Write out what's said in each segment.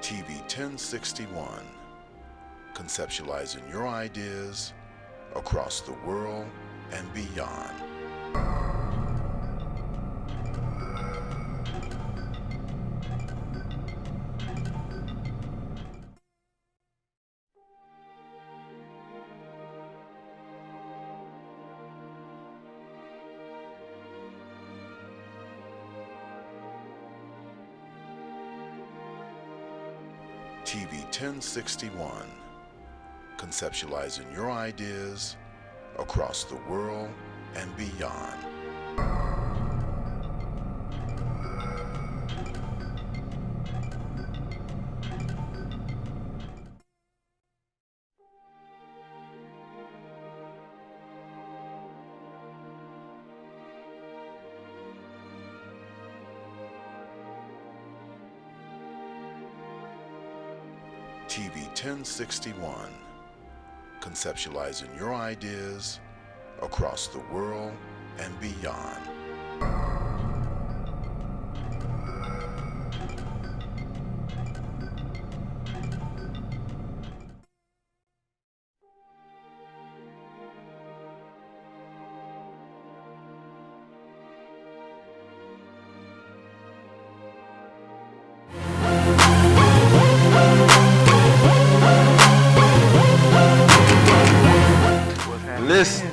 TV 1061, conceptualizing your ideas across the world and beyond. TV 1061, conceptualizing your ideas across the world and beyond. TV 1061, conceptualizing your ideas across the world and beyond. Listen,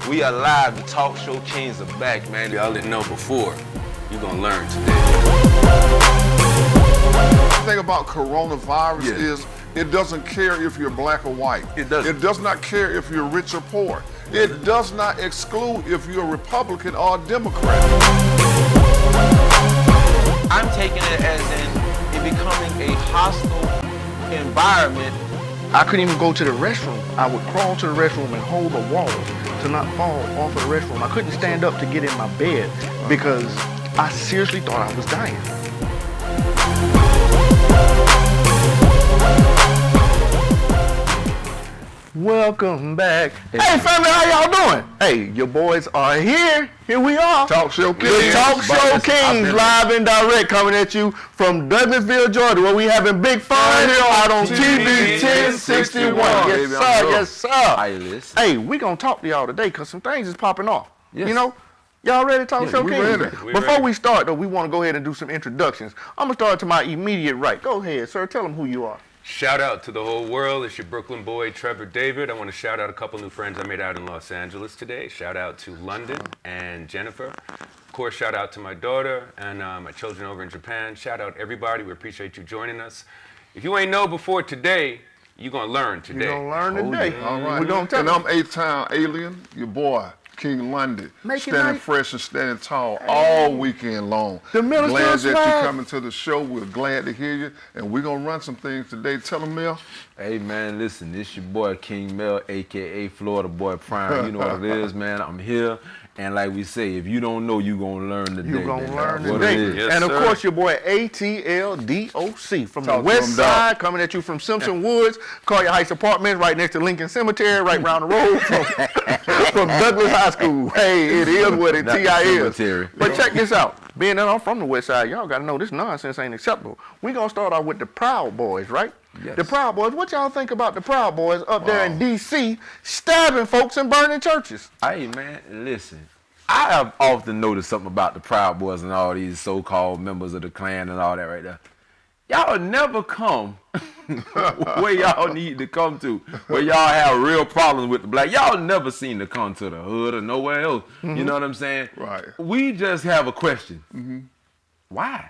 we are live. The Talk Show Kings are back, man. Y'all didn't know before. You're gonna learn today. The thing about coronavirus is it doesn't care if you're black or white. It doesn't. It does not care if you're rich or poor. It does not exclude if you're a Republican or a Democrat. I'm taking it as in it becoming a hostile environment. I couldn't even go to the restroom. I would crawl to the restroom and hold the wall to not fall off of the restroom. I couldn't stand up to get in my bed because I seriously thought I was dying. Welcome back. Hey family, how y'all doing? Hey, your boys are here. Here we are. Talk Show Kings. The Talk Show Kings, live and direct, coming at you from Douglasville, Georgia, where we having big fun here out on TV 1061. Yes, sir. Yes, sir. Hey, we gonna talk to y'all today because some things is popping off. Yes. You know, y'all ready to Talk Show we Kings? ready. Before we start, though, we want to go ahead and do some introductions. I'm gonna start to my immediate right. Go ahead, sir. Tell them who you are. Shout out to the whole world. It's your Brooklyn boy, Trevor David. I want to shout out a couple new friends I made out in Los Angeles today. Shout out to London and Jennifer. Of course, shout out to my daughter and my children over in Japan. Shout out everybody. We appreciate you joining us. If you ain't know before today, you're going to learn today. You're gonna learn today. All right. We're gonna tell and them. I'm A-Town Alien, your boy, King Lundy, Make it standing nice. fresh and standing tall all weekend long. The minister glad of that swag. you're coming to the show. We're glad to hear you, and we're gonna run some things today. Tell them, Mel. Hey man, listen, this your boy King Mel, aka Florida Boy Prime. You know what it is, man. I'm here. And like we say, if you don't know, you gonna learn today. You're going to man. learn That's what today. it is. Yes, And of sir. course, your boy ATLDOC from the Talk to west him, dog. side, coming at you from Simpson Woods, Collier Heights Apartments, right next to Lincoln Cemetery, right around the road from Douglas High School. Hey, it is what it Not the T.I. is. cemetery. But check this out. Being that I'm from the west side, y'all got to know this nonsense ain't acceptable. we going to start out with the Proud Boys, right? Yes. The Proud Boys. What y'all think about the Proud Boys up there in D.C. stabbing folks and burning churches? Hey man, listen. I have often noticed something about the Proud Boys and all these so-called members of the Klan and all that right there. Y'all never come where y'all need to come to, where y'all have real problems with the black. Y'all never seem to come to the hood or nowhere else. You know what I'm saying? Right. We just have a question. Why?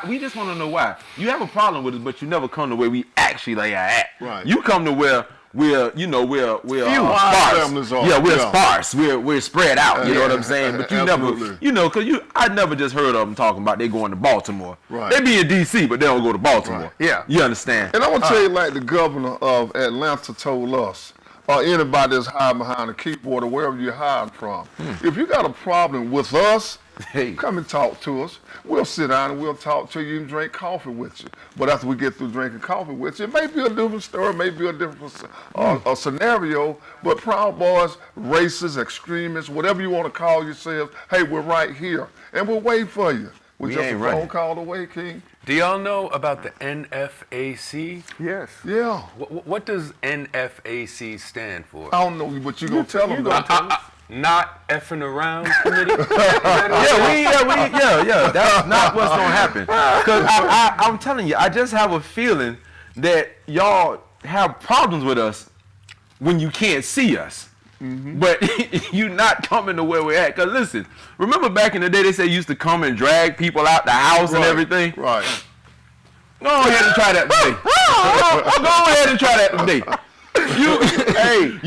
We just want to know why. You have a problem with us, but you never come to where we actually lay our at. Right. You come to where we're Our families sparse. are. Yeah, we're Yeah. sparse. We're spread out. You know what I'm saying? But you Absolutely. never, you know, I never just heard of them talking about they going to Baltimore. Right. They be in D.C., but they don't go to Baltimore. Right. Yeah. You understand? And I'm gonna tell you, like the governor of Atlanta told us, or anybody that's hiding behind a keyboard or wherever you're hiding from, if you got a problem with us, Hey. come and talk to us. We'll sit down and we'll talk to you and drink coffee with you. But after we get through drinking coffee with you, it may be a different story, it may be a different a scenario. But Proud Boys, racists, extremists, whatever you want to call yourselves, hey, we're right here and we'll wait for you. We're We just a ain't phone running. call away, King. Do y'all know about the NFAC? Yes. Yeah. What does NFAC stand for? I don't know, but you gonna tell them though. Not effing around committee? Yeah. That's not what's gonna happen. Cause I'm telling you, I just have a feeling that y'all have problems with us when you can't see us. But you not coming to where we're at. Cause listen, remember back in the day they said you used to come and drag people out the house and everything? Right. Go ahead and try that today. Go ahead and try that today.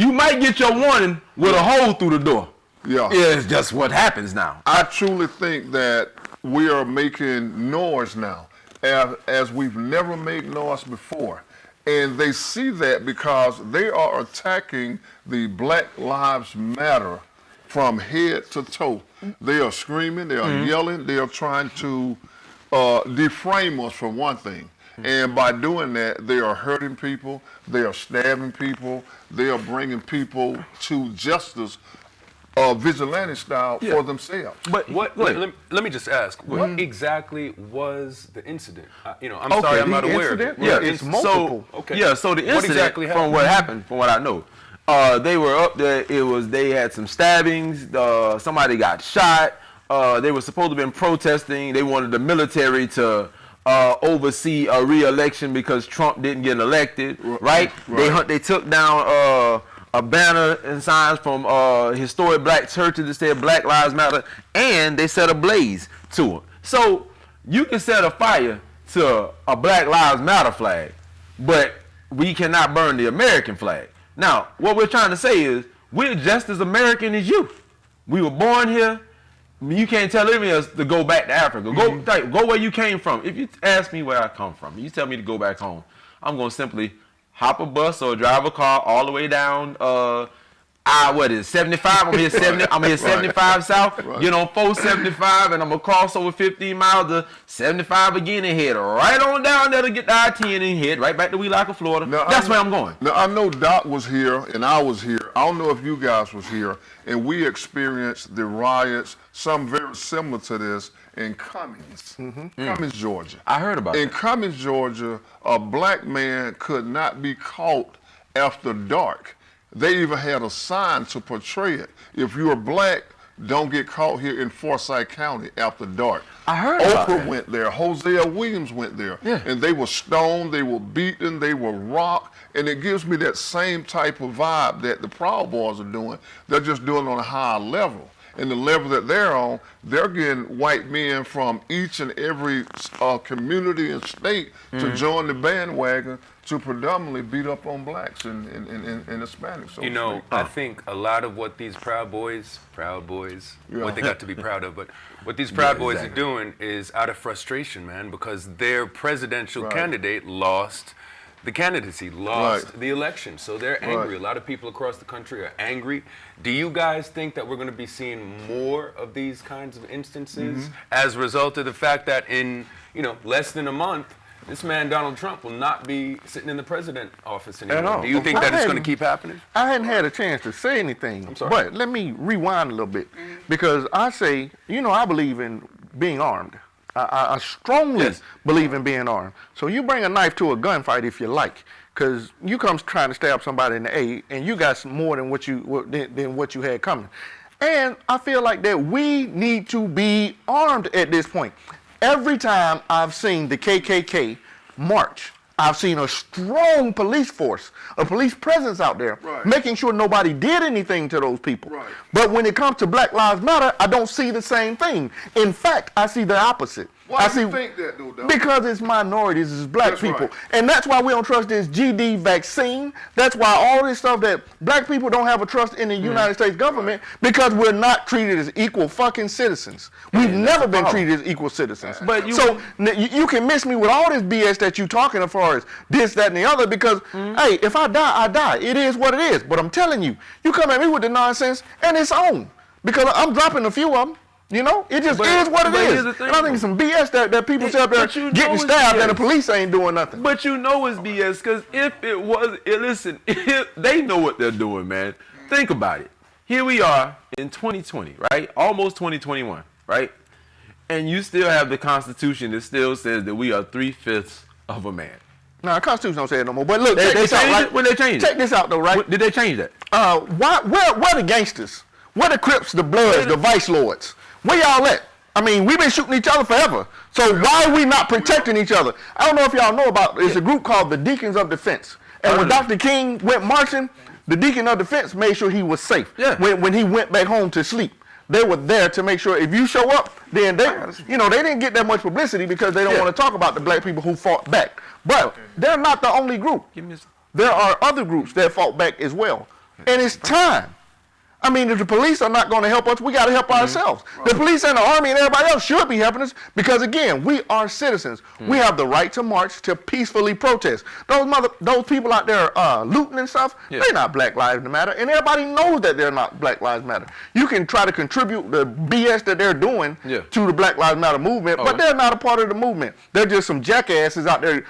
You might get your warning with a hole through the door. Yeah. It's just what happens now. I truly think that we are making noise now, as we've never made noise before. And they see that because they are attacking the Black Lives Matter from head to toe. They are screaming, they are yelling, they are trying to deframe us for one thing. And by doing that, they are hurting people, they are stabbing people, they are bringing people to justice vigilante style for themselves. But let me just ask, what exactly was the incident? I'm sorry, I'm not aware of it. Yeah, it's multiple. So the incident, exactly from what happened, from what I know, they were up there. They had some stabbings. Somebody got shot. They were supposed to have been protesting. They wanted the military to oversee a re-election because Trump didn't get elected. Right? They took down a banner and signs from historic black churches that said Black Lives Matter, and they set a blaze to it. So you can set a fire to a Black Lives Matter flag, but we cannot burn the American flag. Now, what we're trying to say is we're just as American as you. We were born here. You can't tell any of us to go back to Africa. Go where you came from. If you ask me where I come from, you tell me to go back home, I'm going to simply hop a bus or drive a car all the way down 75? I'm here 75 south, get on 475, and I'm gonna cross over 15 miles to 75 again and head right on down there to get the I-10 and head right back to Weelaca, Florida. That's where I'm going. Now, I know Doc was here and I was here. I don't know if you guys was here, and we experienced the riots, some very similar to this, in Cummings, Cummings, Georgia. I heard about In Cummings, Georgia, a black man could not be caught after dark. They even had a sign to portray it. If you're black, don't get caught here in Forsyth County after dark. I heard about Oprah that. went there, Hosea Williams went there, and they were stoned, they were beaten, they were rocked, and it gives me that same type of vibe that the Proud Boys are doing. They're just doing it on a higher level. And the level that they're on, they're getting white men from each and every community and state to join the bandwagon to predominantly beat up on blacks and Hispanics. So I think a lot of what these Proud Boys, what they got to be proud of, but what these Proud Boys are doing is out of frustration, man, because their presidential candidate lost the candidacy, lost the election. So they're angry. A lot of people across the country are angry. Do you guys think that we're going to be seeing more of these kinds of instances as a result of the fact that in less than a month, this man Donald Trump will not be sitting in the president office anymore? Do you think that it's going to keep happening? I hadn't had a chance to say anything. I'm sorry. But let me rewind a little bit, because I say, I believe in being armed. I strongly believe in being armed. So you bring a knife to a gunfight if you like, because you come trying to stab somebody in the A, and you got more than what you had coming. And I feel like that we need to be armed at this point. Every time I've seen the KKK march, I've seen a strong police force, a police presence out there, making sure nobody did anything to those people. But when it comes to Black Lives Matter, I don't see the same thing. In fact, I see the opposite. Why do you think that, though, Doc? Because it's minorities, it's black people. And that's why we don't trust this GD vaccine. That's why all this stuff that black people don't have a trust in the United States government, because we're not treated as equal fucking citizens. We've never been treated as equal citizens. But you can miss me with all this BS that you talking as far as this, that, and the other, because, hey, if I die, I die. It is what it is. But I'm telling you, you come at me with the nonsense, and it's on. Because I'm dropping a few of them. It just is what it is. And I think it's some BS that people sit up there getting stabbed and the police ain't doing nothing. But it's BS, because if it was, they know what they're doing, man. Think about it. Here we are in 2020, right? Almost 2021, right? And you still have the Constitution that still says that we are 3/5 of a man. No, the Constitution don't say it no more. But look, They check this out, changed right? it? When they changed it? Check this out, though, right? Did they change that? Where the gangsters? Where the Crips, the Bloods, the Vice Lords? Where y'all at? I mean, we've been shooting each other forever. So why are we not protecting each other? I don't know if y'all know about, it's a group called the Deacons of Defense. And when Dr. King went marching, the Deacon of Defense made sure he was safe. Yeah. When he went back home to sleep, they were there to make sure if you show up, then they didn't get that much publicity because they don't want to talk about the black people who fought back. But they're not the only group. There are other groups that fought back as well. And it's time. I mean, if the police are not going to help us, we got to help ourselves. Right. The police and the army and everybody else should be helping us because, again, we are citizens. We have the right to march, to peacefully protest. Those people out there looting and stuff, they're not Black Lives Matter, and everybody knows that they're not Black Lives Matter. You can try to contribute the BS that they're doing to the Black Lives Matter movement, but they're not a part of the movement. They're just some jackasses out there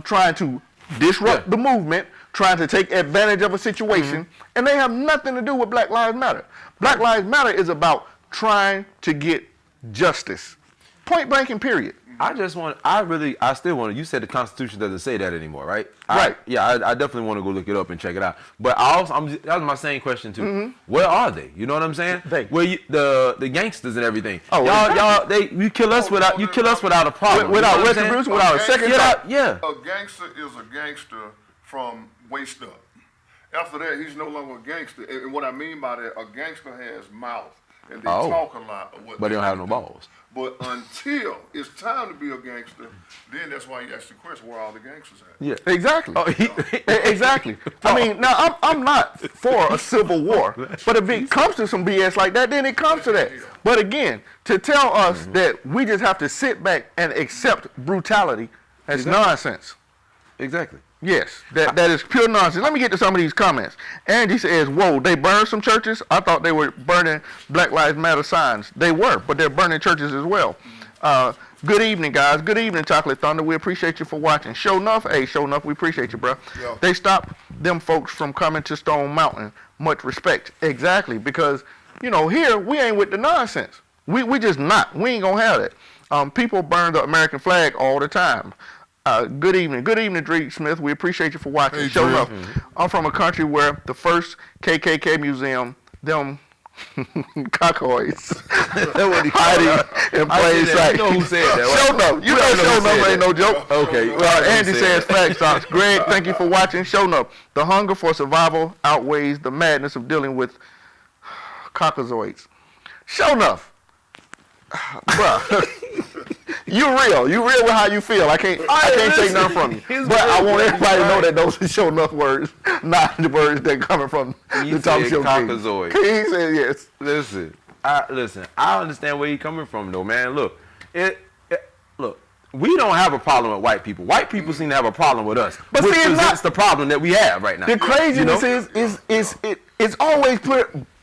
trying to disrupt the movement, trying to take advantage of a situation, and they have nothing to do with Black Lives Matter. Black Lives Matter is about trying to get justice. Point blank and period. I still want to, you said the Constitution doesn't say that anymore, right? Right. I definitely want to go look it up and check it out. But that was my same question too. Where are they? You know what I'm saying? Where the gangsters and everything. Oh, you kill us without a problem. Without retribution, without a second thought. Yeah. A gangster is a gangster from waist up. After that, he's no longer a gangster. And what I mean by that, a gangster has mouth and they talk a lot. But they don't have no balls. But until it's time to be a gangster, then that's why you ask the question, where are all the gangsters at? Yeah, exactly. Exactly. I mean, now I'm not for a civil war, but if it comes to some BS like that, then it comes to that. But again, to tell us that we just have to sit back and accept brutality, that's nonsense. Exactly. Yes, that is pure nonsense. Let me get to some of these comments. Angie says, whoa, they burned some churches? I thought they were burning Black Lives Matter signs. They were, but they're burning churches as well. Good evening, guys. Good evening, Chocolate Thunder. We appreciate you for watching. Show enough, we appreciate you, bro. Yeah. They stopped them folks from coming to Stone Mountain. Much respect. Exactly, because, here we ain't with the nonsense. We just not. We ain't going to have that. People burn the American flag all the time. Good evening, Drake Smith. We appreciate you for watching. Hey, show enough. I'm from a country where the first KKK museum, them cockoids, hiding in plain sight. You know who said that, right? Show enough. You know show enough ain't no joke. Okay. Andy says facts, Docs. Greg, thank you for watching. Show enough. The hunger for survival outweighs the madness of dealing with cockazoids. Show enough. Bruh. You real with how you feel. I can't take nothing from you. But I want everybody to know that those are show enough words, not the words that coming from the talk show. Cockazoid. He said yes. Listen. I understand where you're coming from though, man. Look, look. We don't have a problem with white people. White people seem to have a problem with us. But which see, presents the problem that we have right now. The craziness is it's always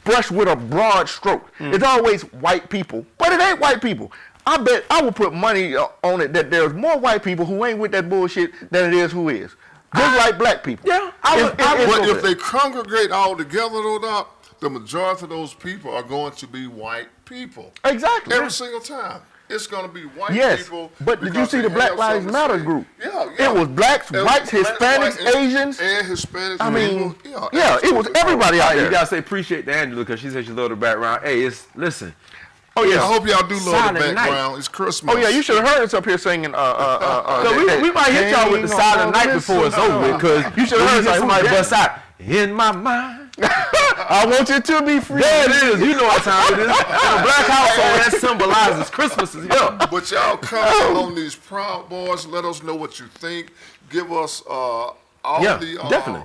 brushed with a broad stroke. It's always white people, but it ain't white people. I bet I will put money on it that there's more white people who ain't with that bullshit than it is who is. Just like black people. Yeah, but if they congregate all together, though, Doc, the majority of those people are going to be white people. Exactly. Every single time. It's going to be white people. But did you see the Black Lives Matter group? Yeah. It was blacks, whites, Hispanics, Asians. And Hispanics. I mean, it was everybody out there. You got to say appreciate to Angela because she said she loved the background. Hey, listen. Oh yeah, I hope y'all do love the background. It's Christmas. Oh yeah, you should have heard us up here singing. So we might hit y'all with the Silent Night before it's over with, because you should have heard somebody bust out in my mind. I want you to be free. There it is. You know what time it is. In a black household, that symbolizes Christmas is here. But y'all come on these Proud Boys. Let us know what you think. Give us all the definitely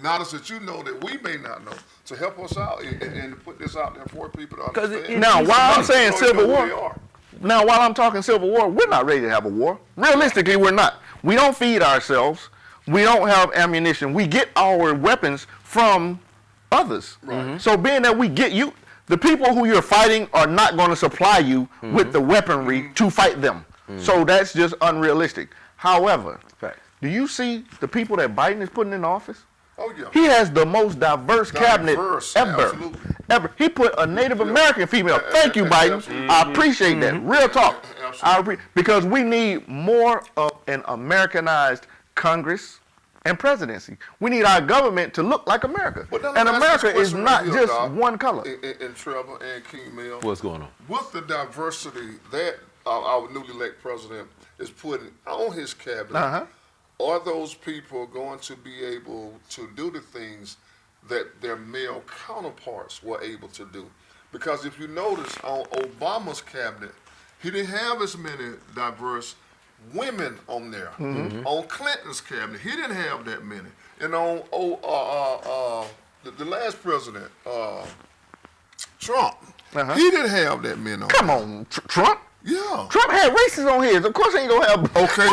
knowledge that you know that we may not know, to help us out and put this out there for people to understand. Now, while I'm saying Civil War, while I'm talking Civil War, we're not ready to have a war. Realistically, we're not. We don't feed ourselves. We don't have ammunition. We get our weapons from others. Right. So being that we get you, the people who you're fighting are not going to supply you with the weaponry to fight them. So that's just unrealistic. However, do you see the people that Biden is putting in office? Oh, yeah. He has the most diverse cabinet ever. Absolutely. Ever. He put a Native American female. Thank you, Biden. Absolutely. I appreciate that. Real talk. Absolutely. Because we need more of an Americanized Congress and presidency. We need our government to look like America. And America is not just one color. And Trevor and King Mill. What's going on? With the diversity that our newly elected president is putting on his cabinet, are those people going to be able to do the things that their male counterparts were able to do? Because if you notice, on Obama's cabinet, he didn't have as many diverse women on there. On Clinton's cabinet, he didn't have that many. And on the last president, Trump, he didn't have that many on. Come on, Trump. Yeah. Trump had racists on his. Of course, he ain't gonna have. Okay.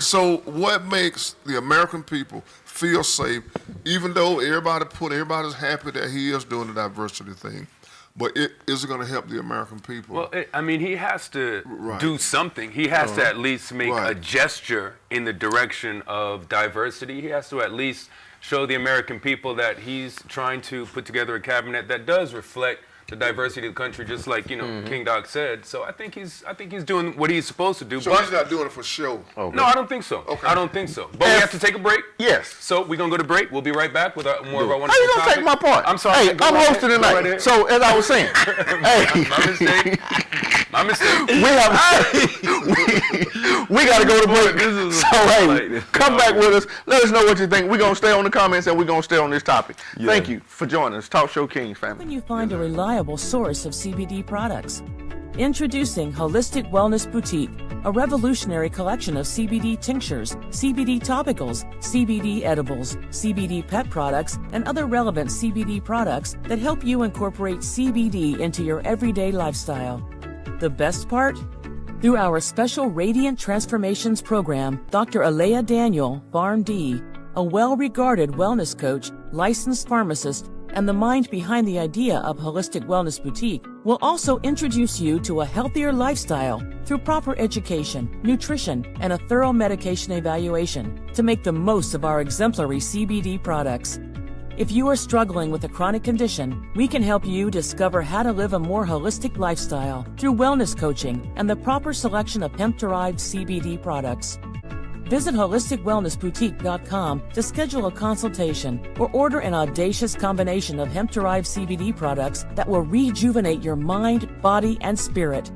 So what makes the American people feel safe, even though everybody's happy that he is doing the diversity thing, but is it going to help the American people? Well, I mean, he has to do something. He has to at least make a gesture in the direction of diversity. He has to at least show the American people that he's trying to put together a cabinet that does reflect the diversity of the country, just like King Doc said. So I think he's doing what he's supposed to do. So he's not doing it for show. Okay. No, I don't think so. Okay. I don't think so. But we have to take a break. Yes. So we're gonna go to break. We'll be right back with more of our wonderful How you gonna topic. take my part? I'm sorry. Hey, I'm hosting tonight. So as I was saying, hey, My mistake. My mistake. we got to go to break. So hey, come back with us. Let us know what you think. We're gonna stay on the comments and we're gonna stay on this topic. Thank you for joining us, Talk Show Kings family. When you find a reliable source of CBD products. Introducing Holistic Wellness Boutique, a revolutionary collection of CBD tinctures, CBD topicals, CBD edibles, CBD pet products, and other relevant CBD products that help you incorporate CBD into your everyday lifestyle. The best part? Through our special Radiant Transformations program, Dr. Alea Daniel, PharmD, a well-regarded wellness coach, licensed pharmacist, and the mind behind the idea of Holistic Wellness Boutique, will also introduce you to a healthier lifestyle through proper education, nutrition, and a thorough medication evaluation to make the most of our exemplary CBD products. If you are struggling with a chronic condition, we can help you discover how to live a more holistic lifestyle through wellness coaching and the proper selection of hemp-derived CBD products. Visit HolisticWellnessBoutique.com to schedule a consultation or order an audacious combination of hemp-derived CBD products that will rejuvenate your mind, body, and spirit.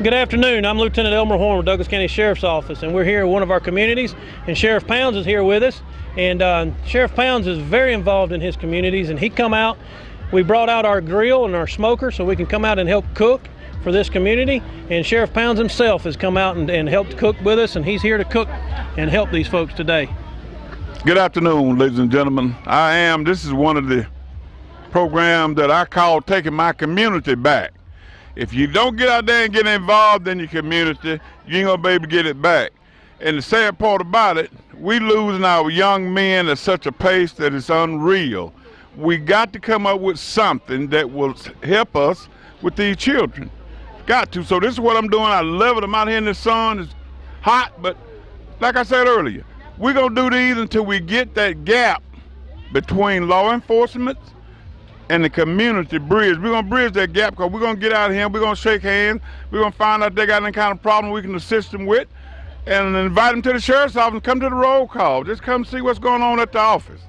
Good afternoon. I'm Lieutenant Elmer Horn with Douglas County Sheriff's Office, and we're here in one of our communities, and Sheriff Pounds is here with us. And Sheriff Pounds is very involved in his communities, and he come out. We brought out our grill and our smoker so we can come out and help cook for this community. And Sheriff Pounds himself has come out and helped cook with us, and he's here to cook and help these folks today. Good afternoon, ladies and gentlemen. This is one of the programs that I call Taking My Community Back. If you don't get out there and get involved in your community, you ain't gonna be able to get it back. And the sad part about it, we losing our young men at such a pace that it's unreal. We got to come up with something that will help us with these children. Got to. So this is what I'm doing. I love it. I'm out here in the sun. It's hot, but like I said earlier, we're going to do these until we get that gap between law enforcement and the community bridge. We're going to bridge that gap because we're going to get out of here. We're going to shake hands. We're going to find out if they got any kind of problem we can assist them with and invite them to the sheriff's office and come to the roll call. Just come see what's going on at the office.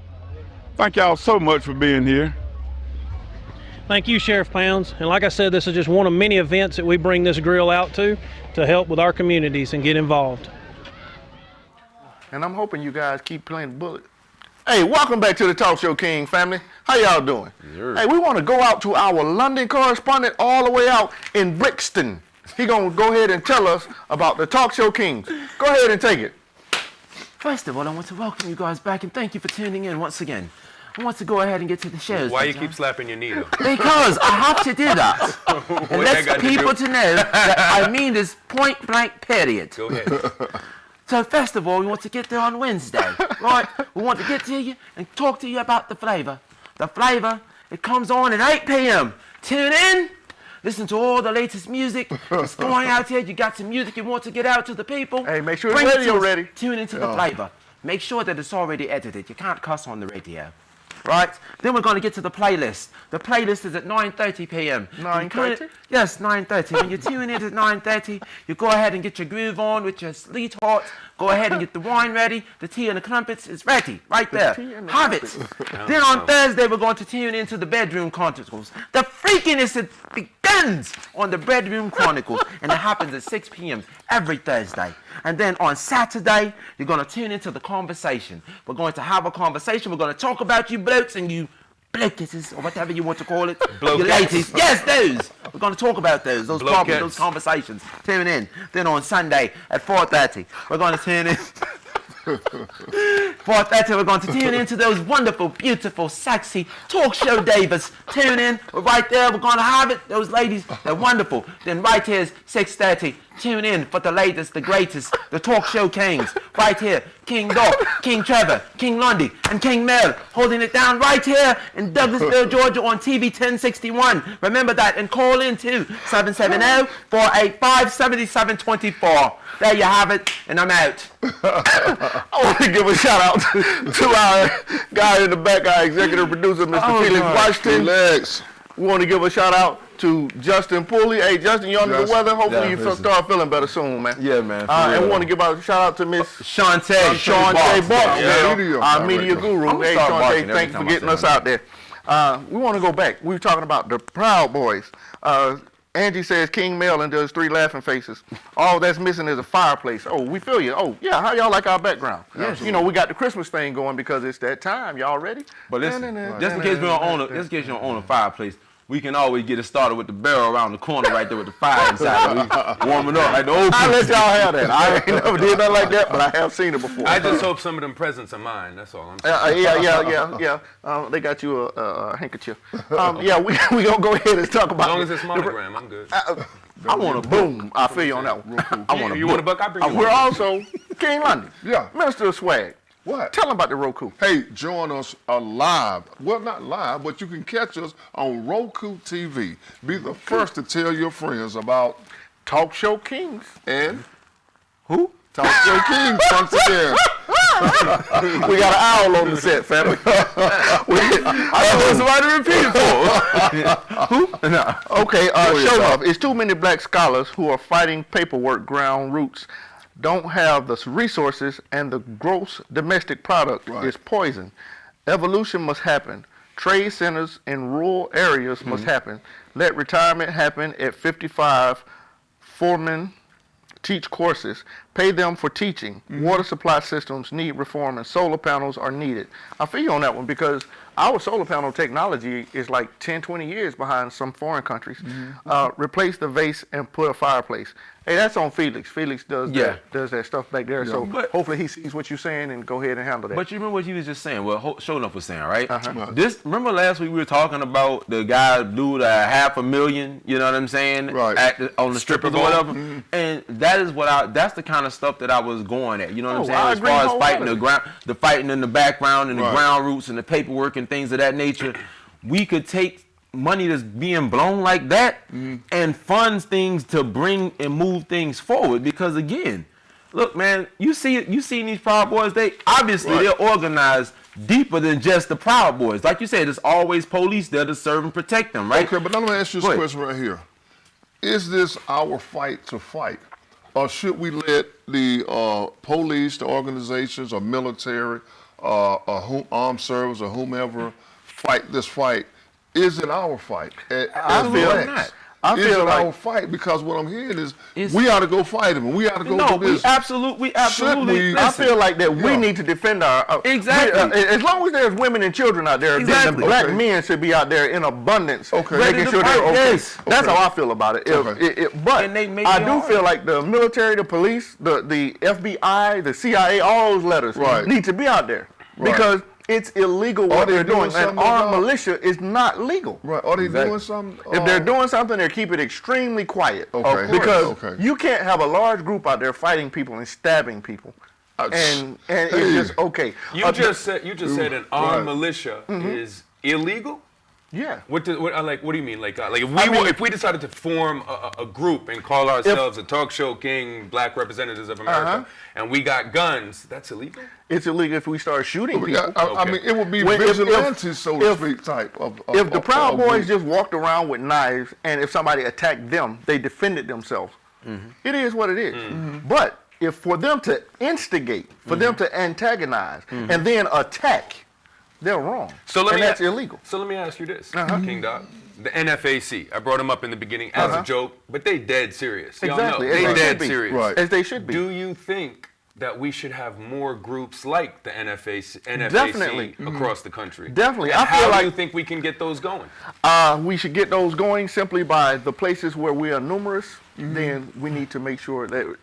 Thank y'all so much for being here. Thank you, Sheriff Pounds. And like I said, this is just one of many events that we bring this grill out to help with our communities and get involved. And I'm hoping you guys keep playing the bullet. Hey, welcome back to the Talk Show King family. How y'all doing? Sure. Hey, we want to go out to our London correspondent all the way out in Brixton. He gonna go ahead and tell us about the Talk Show Kings. Go ahead and take it. First of all, I want to welcome you guys back and thank you for tuning in once again. I want to go ahead and get to the shows. Why you keep slapping your knee though? Because I have to do that. And let people to know that I mean this point blank period. Go ahead. So first of all, we want to get there on Wednesday, right? We want to get to you and talk to you about the flavour. The flavour, it comes on at 8 p.m. Tune in. listen to all the latest music. It's going out here. You got some music you want to get out to the people. Hey, make sure Bring it's it to radio us. ready. Tune into the flavor. Make sure that it's already edited. You can't cuss on the radio. Right? Then we're going to get to the playlist. The playlist is at 9:30 p.m. 9:30? Yes, 9:30. When you tune in at 9:30, you go ahead and get your groove on with your sweetheart. Go ahead and get the wine ready. The tea and the crumpets is ready right there. Have it. Then on Thursday, we're going to tune into the Bedroom Chronicles. The freakiness that begins on the Bedroom Chronicles, and it happens at 6 p.m. every Thursday. And then on Saturday, you're going to tune into the conversation. We're going to have a conversation. We're going to talk about you blokes and you blokesses, or whatever you want to call it. You ladies. Yes, those. We're going to talk about those problems, those conversations. Tune in. Then on Sunday at 4:30, we're going to tune in. 4:30, we're going to tune into those wonderful, beautiful, sexy talk show divas. Tune in. We're right there. We're going to have it. Those ladies, they're wonderful. Then right here is 6:30. Tune in for the latest, the greatest, the talk show kings. Right here, King Doc, King Trevor, King Lundy, and King Mel, holding it down right here in Douglasville, Georgia on TV 1061. Remember that, and call in too, 770-485-7724. There you have it, and I'm out. I want to give a shout out to our guy in the back, our executive producer, Mr. Felix Washington. Relax. We want to give a shout out to Justin Pulley. Hey, Justin, you under the weather? Hopefully you start feeling better soon, man. Yeah, man. And we want to give a shout out to Miss Shantae Barks, Yeah. our media guru. Hey, Shantae, thanks for getting us out there. We want to go back. We were talking about the Proud Boys. Angie says King Mel and does 3 laughing faces. All that's missing is a fireplace. Oh, we feel you. Oh, yeah, how y'all like our background? Yes. You know, we got the Christmas thing going because it's that time. Y'all ready? But listen, just in case we don't own a, just in case you don't own a fireplace, we can always get it started with the barrel around the corner right there with the fire inside. We warming up like the old I people. let y'all have that. I ain't never did nothing like that, but I have seen it before. I just hope some of them presents are mine. That's all I'm saying. Yeah. They got you a handkerchief. Yeah, we gonna go ahead and talk about. As long as it's monogram, I'm good. I want a boom. I feel you on that one. I want You want a buck? I'll bring you We're one. also King Lundy. Yeah. Minister of Swag. What? Tell them about the Roku. Hey, join us live. Well, not live, but you can catch us on Roku TV. Be the first to tell your friends about Talk Show Kings. and Who? Talk Show Kings once again. We got an owl on the set, family. I want somebody to repeat it for. Who? No. Okay, show off. It's too many black scholars who are fighting paperwork ground roots, don't have the resources, and the gross domestic product is poison. Evolution must happen. Trade centers in rural areas must happen. Let retirement happen at 55. Foremen teach courses. Pay them for teaching. Water supply systems need reform, and solar panels are needed. I feel you on that one because our solar panel technology is like 10, 20 years behind some foreign countries. Replace the vase and put a fireplace. Hey, that's on Felix. Felix does that stuff back there. So hopefully he sees what you're saying and go ahead and handle that. But you remember what he was just saying? Well, Show Enough was saying, right? Remember last week we were talking about the guy dude $500,000, you know what I'm saying? Right. On the strippers or whatever. And that is that's the kind of stuff that I was going at. You know what I'm saying? As far as fighting the fighting in the background and the ground roots and the paperwork and things of that nature. We could take money that's being blown like that and funds things to bring and move things forward, because again, look, man, you see these Proud Boys, they're organized deeper than just the Proud Boys. Like you said, there's always police there to serve and protect them, right? Okay, but let me ask you this question right here. Is this our fight to fight? Or should we let the police, the organizations, or military, armed service, or whomever fight this fight? Is it our fight? I feel not. Is it our fight? Because what I'm hearing is we ought to go fight them, and we ought to go do this. We absolutely. I feel like that we need to defend our as long as there's women and children out there, then the black men should be out there in abundance, making sure they're okay. That's how I feel about it. But I do feel like the military, the police, the FBI, the CIA, all those letters need to be out there because it's illegal what they're doing. An armed militia is not legal. Right. Are they doing something? If they're doing something, they keep it extremely quiet. Okay. Because you can't have a large group out there fighting people and stabbing people. And it's just okay. You just said an armed militia is illegal? Yeah. What do you mean? Like if we decided to form a group and call ourselves a talk show king, Black Representatives of America, and we got guns, that's illegal? It's illegal if we start shooting people. I mean, it would be vigilante, so to speak, type of. If the Proud Boys just walked around with knives, and if somebody attacked them, they defended themselves. It is what it is. But if for them to instigate, for them to antagonize, and then attack, they're wrong. And that's illegal. So let me ask you this, King Doc. The NFAC, I brought them up in the beginning as a joke, but they dead serious. Y'all Exactly. know, they dead serious. Right. As they should be. Do you think that we should have more groups like the NFAC Definitely. across the country? Definitely. And I feel how like do you think we can get those going? We should get those going simply by the places where we are numerous. Then we need to make sure that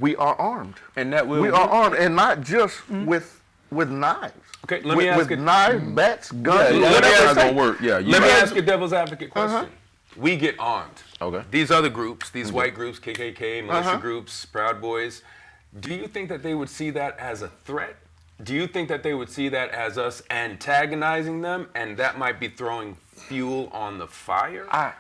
we are armed. And that will we are armed, and not just with knives. Okay, let me ask with knives, bats, guns. That's gonna work. Yeah. Let me ask a devil's advocate question. We get armed. Okay. These other groups, these white groups, KKK, militia groups, Proud Boys, do you think that they would see that as a threat? Do you think that they would see that as us antagonizing them, and that might be throwing fuel on the fire?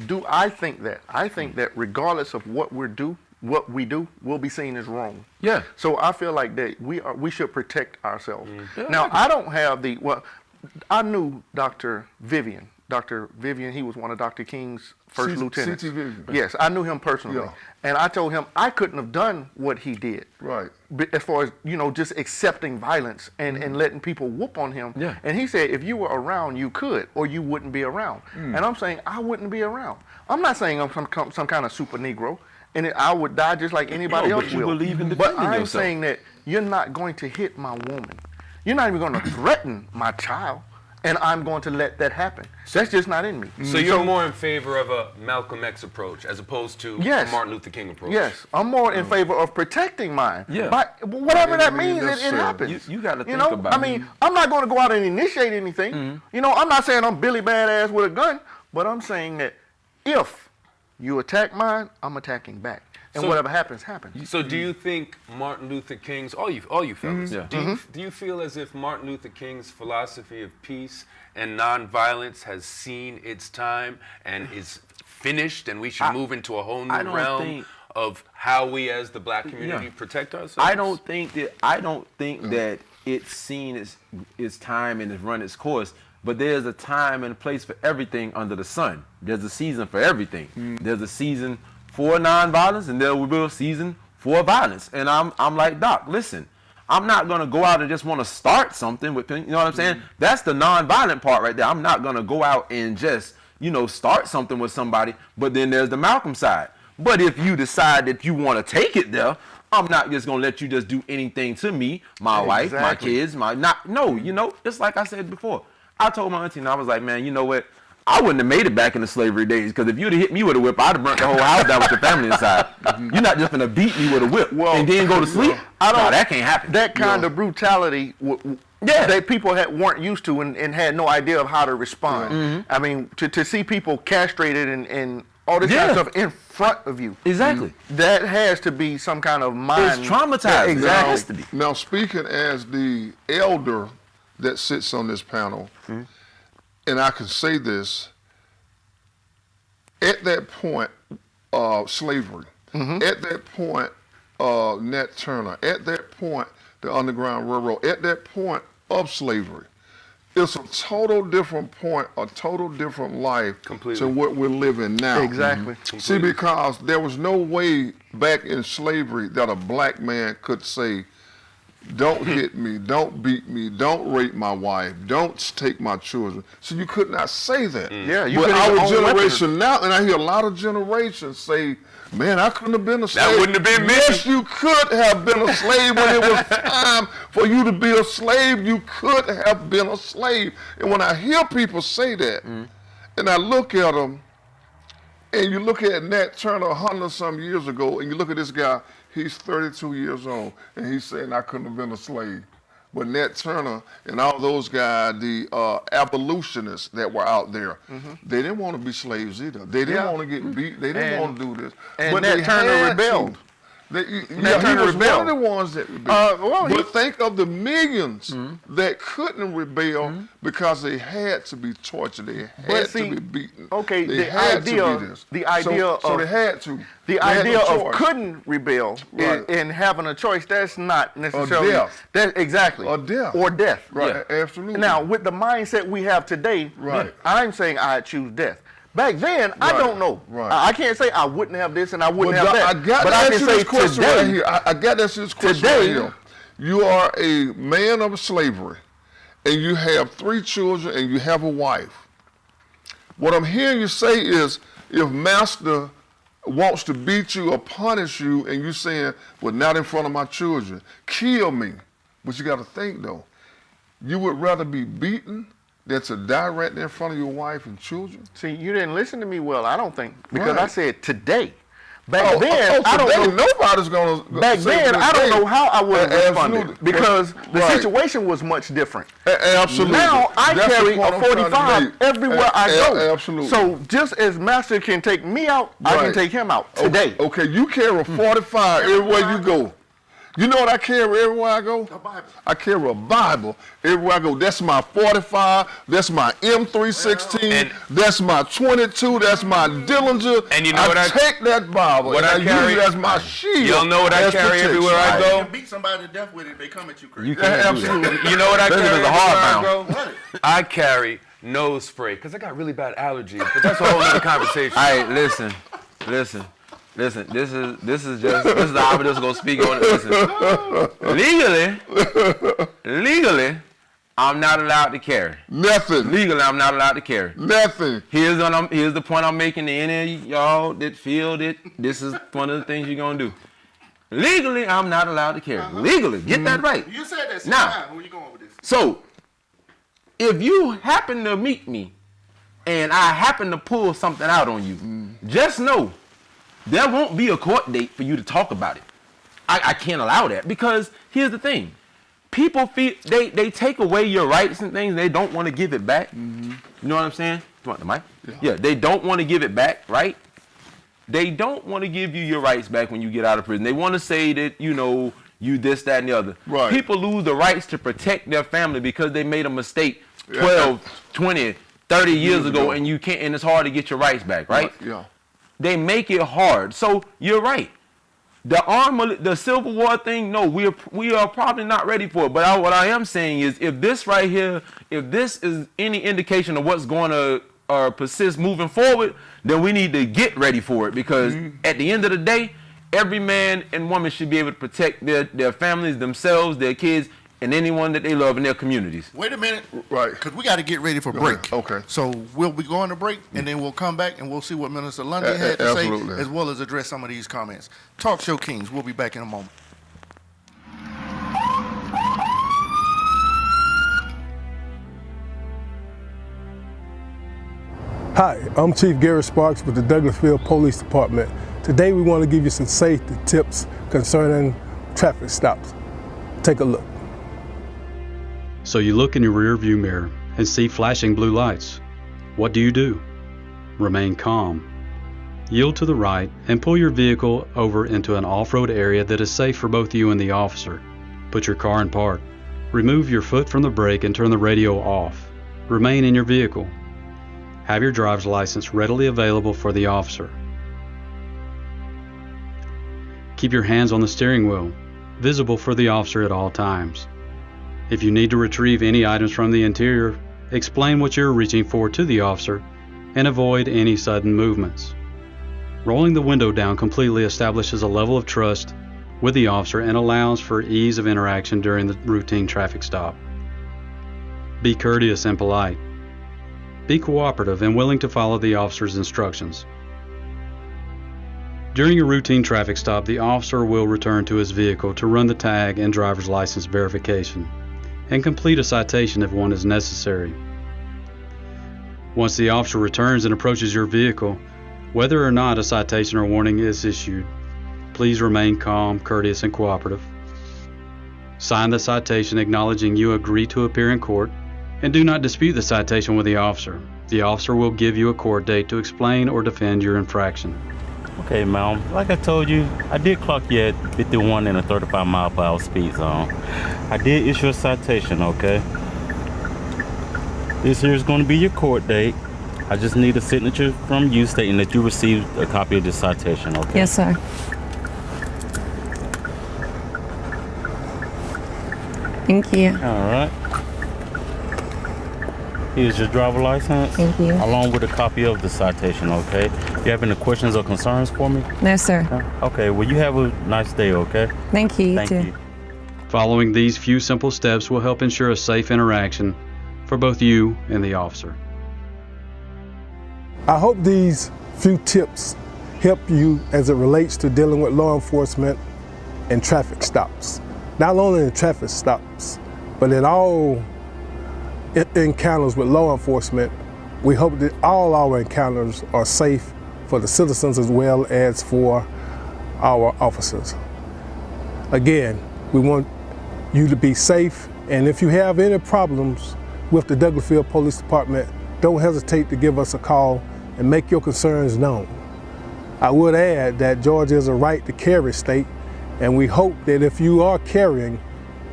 Do I think that? I think that regardless of what we do, will be seen as wrong. Yeah. So I feel like that we should protect ourselves. Now I don't have I knew Dr. Vivian. Dr. Vivian, he was one of Dr. King's first lieutenants. C.T. Vivian. Yes, I knew him personally. Yeah. And I told him I couldn't have done what he did. Right. As far as, just accepting violence and letting people whoop on him. Yeah. And he said, if you were around, you could, or you wouldn't be around. And I'm saying I wouldn't be around. I'm not saying I'm some kind of super Negro, and I would die just like anybody else but you will. believe in But defending I'm yourself. saying that you're not going to hit my woman. You're not even going to threaten my child, and I'm going to let that happen. That's just not in me. So you're more in favor of a Malcolm X approach as opposed to a Martin Luther King approach? Yes, I'm more in favor of protecting mine. Yeah. But whatever that means, it necessarily. happens. You got to think about I it. mean, I'm not going to go out and initiate anything. I'm not saying I'm Billy Badass with a gun, but I'm saying that if you attack mine, I'm attacking back. And So- whatever happens, happens. So do you think Martin Luther King's, all you fellas, Yeah. do you feel as if Martin Luther King's philosophy of peace and nonviolence has seen its time and is finished, and we should move into a whole new realm of how we as the Black community protect ourselves? I don't think that it's seen its time and it's run its course. But there's a time and a place for everything under the sun. There's a season for everything. There's a season for nonviolence, and there will be a season for violence. And I'm like, Doc, listen, I'm not gonna go out and just want to start something with, you know what I'm saying? That's the nonviolent part right there. I'm not gonna go out and just, start something with somebody. But then there's the Malcolm side. But if you decide that you want to take it there, I'm not just gonna let you just do anything to me, my wife, my kids, just like I said before. I told my auntie, and I was like, man, you know what? I wouldn't have made it back in the slavery days, because if you'd have hit me with a whip, I'd have burnt the whole house down with your family inside. You're not just gonna beat me with a whip and then go to sleep. No, that can't happen. That kind of brutality, that people weren't used to and had no idea of how to respond. I mean, to see people castrated and all this kind of stuff in front of you. Exactly. That has to be some kind of mind. It's traumatizing. Exactly. It has to be. Now, speaking as the elder that sits on this panel, and I can say this, at that point, slavery, at that point, Nat Turner, at that point, the Underground Railroad, at that point of slavery, it's a total different point, a total different life to what we're living now. Exactly. See, because there was no way back in slavery that a black man could say, don't hit me, don't beat me, don't rape my wife, don't take my children. So you could not say that. Yeah, you but couldn't our even own generation now, and I hear a lot of generations say, man, I couldn't have been a slave. That wouldn't have been me. Yes, you could have been a slave when it was time for you to be a slave. You could have been a slave. And when I hear people say that, and I look at them, and you look at Nat Turner 100-some years ago, and you look at this guy, he's 32 years old, and he's saying I couldn't have been a slave. But Nat Turner and all those guys, the abolitionists that were out there, they didn't want to be slaves either. They didn't want to get beat. They didn't want to do this. And but Nat they Turner had rebelled. to. He was one of the ones that rebelled. But think of the millions that couldn't rebel because they had to be tortured. They had to be beaten. Okay, they the had idea, to be this. the idea of so they had to. The idea of couldn't rebel and having a choice, that's not necessarily death. Exactly. Or death. Or death. Right. Yeah. Absolutely. Now, with the mindset we have today, I'm saying I choose death. Back then, I don't know. Right. I can't say I wouldn't have this and I wouldn't have that. I got but to I can ask you say this question today, right here. I got to ask you this question right here. You are a man of slavery, and you have 3 children, and you have a wife. What I'm hearing you say is, if master wants to beat you or punish you, and you saying, well, not in front of my children, kill me. But you got to think, though, you would rather be beaten than to die right there in front of your wife and children? See, you didn't listen to me well, I don't think, because I said today. Back then, I don't know. Nobody's going to. Back then, I don't know how I would have responded because the situation was much different. Absolutely. Now I carry a 45 everywhere I go. Absolutely. So just as master can take me out, I can take him out today. Okay, you carry a 45 everywhere you go. You know what I carry everywhere I go? A Bible. I carry a Bible everywhere I go. That's my 45. That's my M316. That's my 22. That's my Dillinger. And you know what I take that Bible. What and I carry use it as my shield. Y'all know what I carry everywhere I go? You can beat somebody to death with it, they come at you crazy. You can't absolutely. You know what I carry everywhere I hardbound. go? I carry nose spray because I got really bad allergies. But that's a whole other conversation. Hey, listen. This is the operative gonna speak on it. Listen. Legally, I'm not allowed to carry. Nothing. Legally, I'm not allowed to carry. Nothing. Here's the point I'm making to any of y'all that feel that this is one of the things you're gonna do. Legally, I'm not allowed to carry. Legally, get that right. You said that. Now, where you going with this? So, if you happen to meet me and I happen to pull something out on you, just know there won't be a court date for you to talk about it. I can't allow that because here's the thing. People feel they take away your rights and things. They don't want to give it back. You know what I'm saying? You want the mic? Yeah, they don't want to give it back, right? They don't want to give you your rights back when you get out of prison. They want to say that, you this, that, and the other. Right. People lose the rights to protect their family because they made a mistake 12, 20, 30 years ago, and you can't, and it's hard to get your rights back, right? Yeah. They make it hard. So you're right. The Civil War thing, no, we are probably not ready for it. But what I am saying is, if this right here, if this is any indication of what's going to persist moving forward, then we need to get ready for it. Because at the end of the day, every man and woman should be able to protect their families, themselves, their kids, and anyone that they love in their communities. Wait a minute. Right. Because we got to get ready for break. Okay. So we'll be going to break, and then we'll come back, and we'll see what Minister Lundy had to say, as well as address some of these comments. Talk Show Kings. We'll be back in a moment. Hi, I'm Chief Gary Sparks with the Douglasville Police Department. Today we want to give you some safety tips concerning traffic stops. Take a look. So you look in your rearview mirror and see flashing blue lights. What do? Remain calm. Yield to the right and pull your vehicle over into an off-road area that is safe for both you and the officer. Put your car in park. Remove your foot from the brake and turn the radio off. Remain in your vehicle. Have your driver's license readily available for the officer. Keep your hands on the steering wheel, visible for the officer at all times. If you need to retrieve any items from the interior, explain what you're reaching for to the officer and avoid any sudden movements. Rolling the window down completely establishes a level of trust with the officer and allows for ease of interaction during the routine traffic stop. Be courteous and polite. Be cooperative and willing to follow the officer's instructions. During a routine traffic stop, the officer will return to his vehicle to run the tag and driver's license verification and complete a citation if one is necessary. Once the officer returns and approaches your vehicle, whether or not a citation or warning is issued, please remain calm, courteous, and cooperative. Sign the citation acknowledging you agree to appear in court, and do not dispute the citation with the officer. The officer will give you a court date to explain or defend your infraction. Okay, ma'am. Like I told you, I did clock you at 51 in a 35 mile per hour speed zone. I did issue a citation, okay? This here is going to be your court date. I just need a signature from you stating that you received a copy of this citation, okay? Yes, sir. Thank you. All right. Here's your driver license. Thank you. Along with a copy of the citation, okay? You have any questions or concerns for me? No, sir. Okay, well, you have a nice day, okay? Thank you. Thank too. you. Following these few simple steps will help ensure a safe interaction for both you and the officer. I hope these few tips help you as it relates to dealing with law enforcement and traffic stops. Not only in traffic stops, but in all encounters with law enforcement. We hope that all our encounters are safe for the citizens as well as for our officers. Again, we want you to be safe, and if you have any problems with the Douglasville Police Department, don't hesitate to give us a call and make your concerns known. I would add that Georgia is a right to carry state, and we hope that if you are carrying,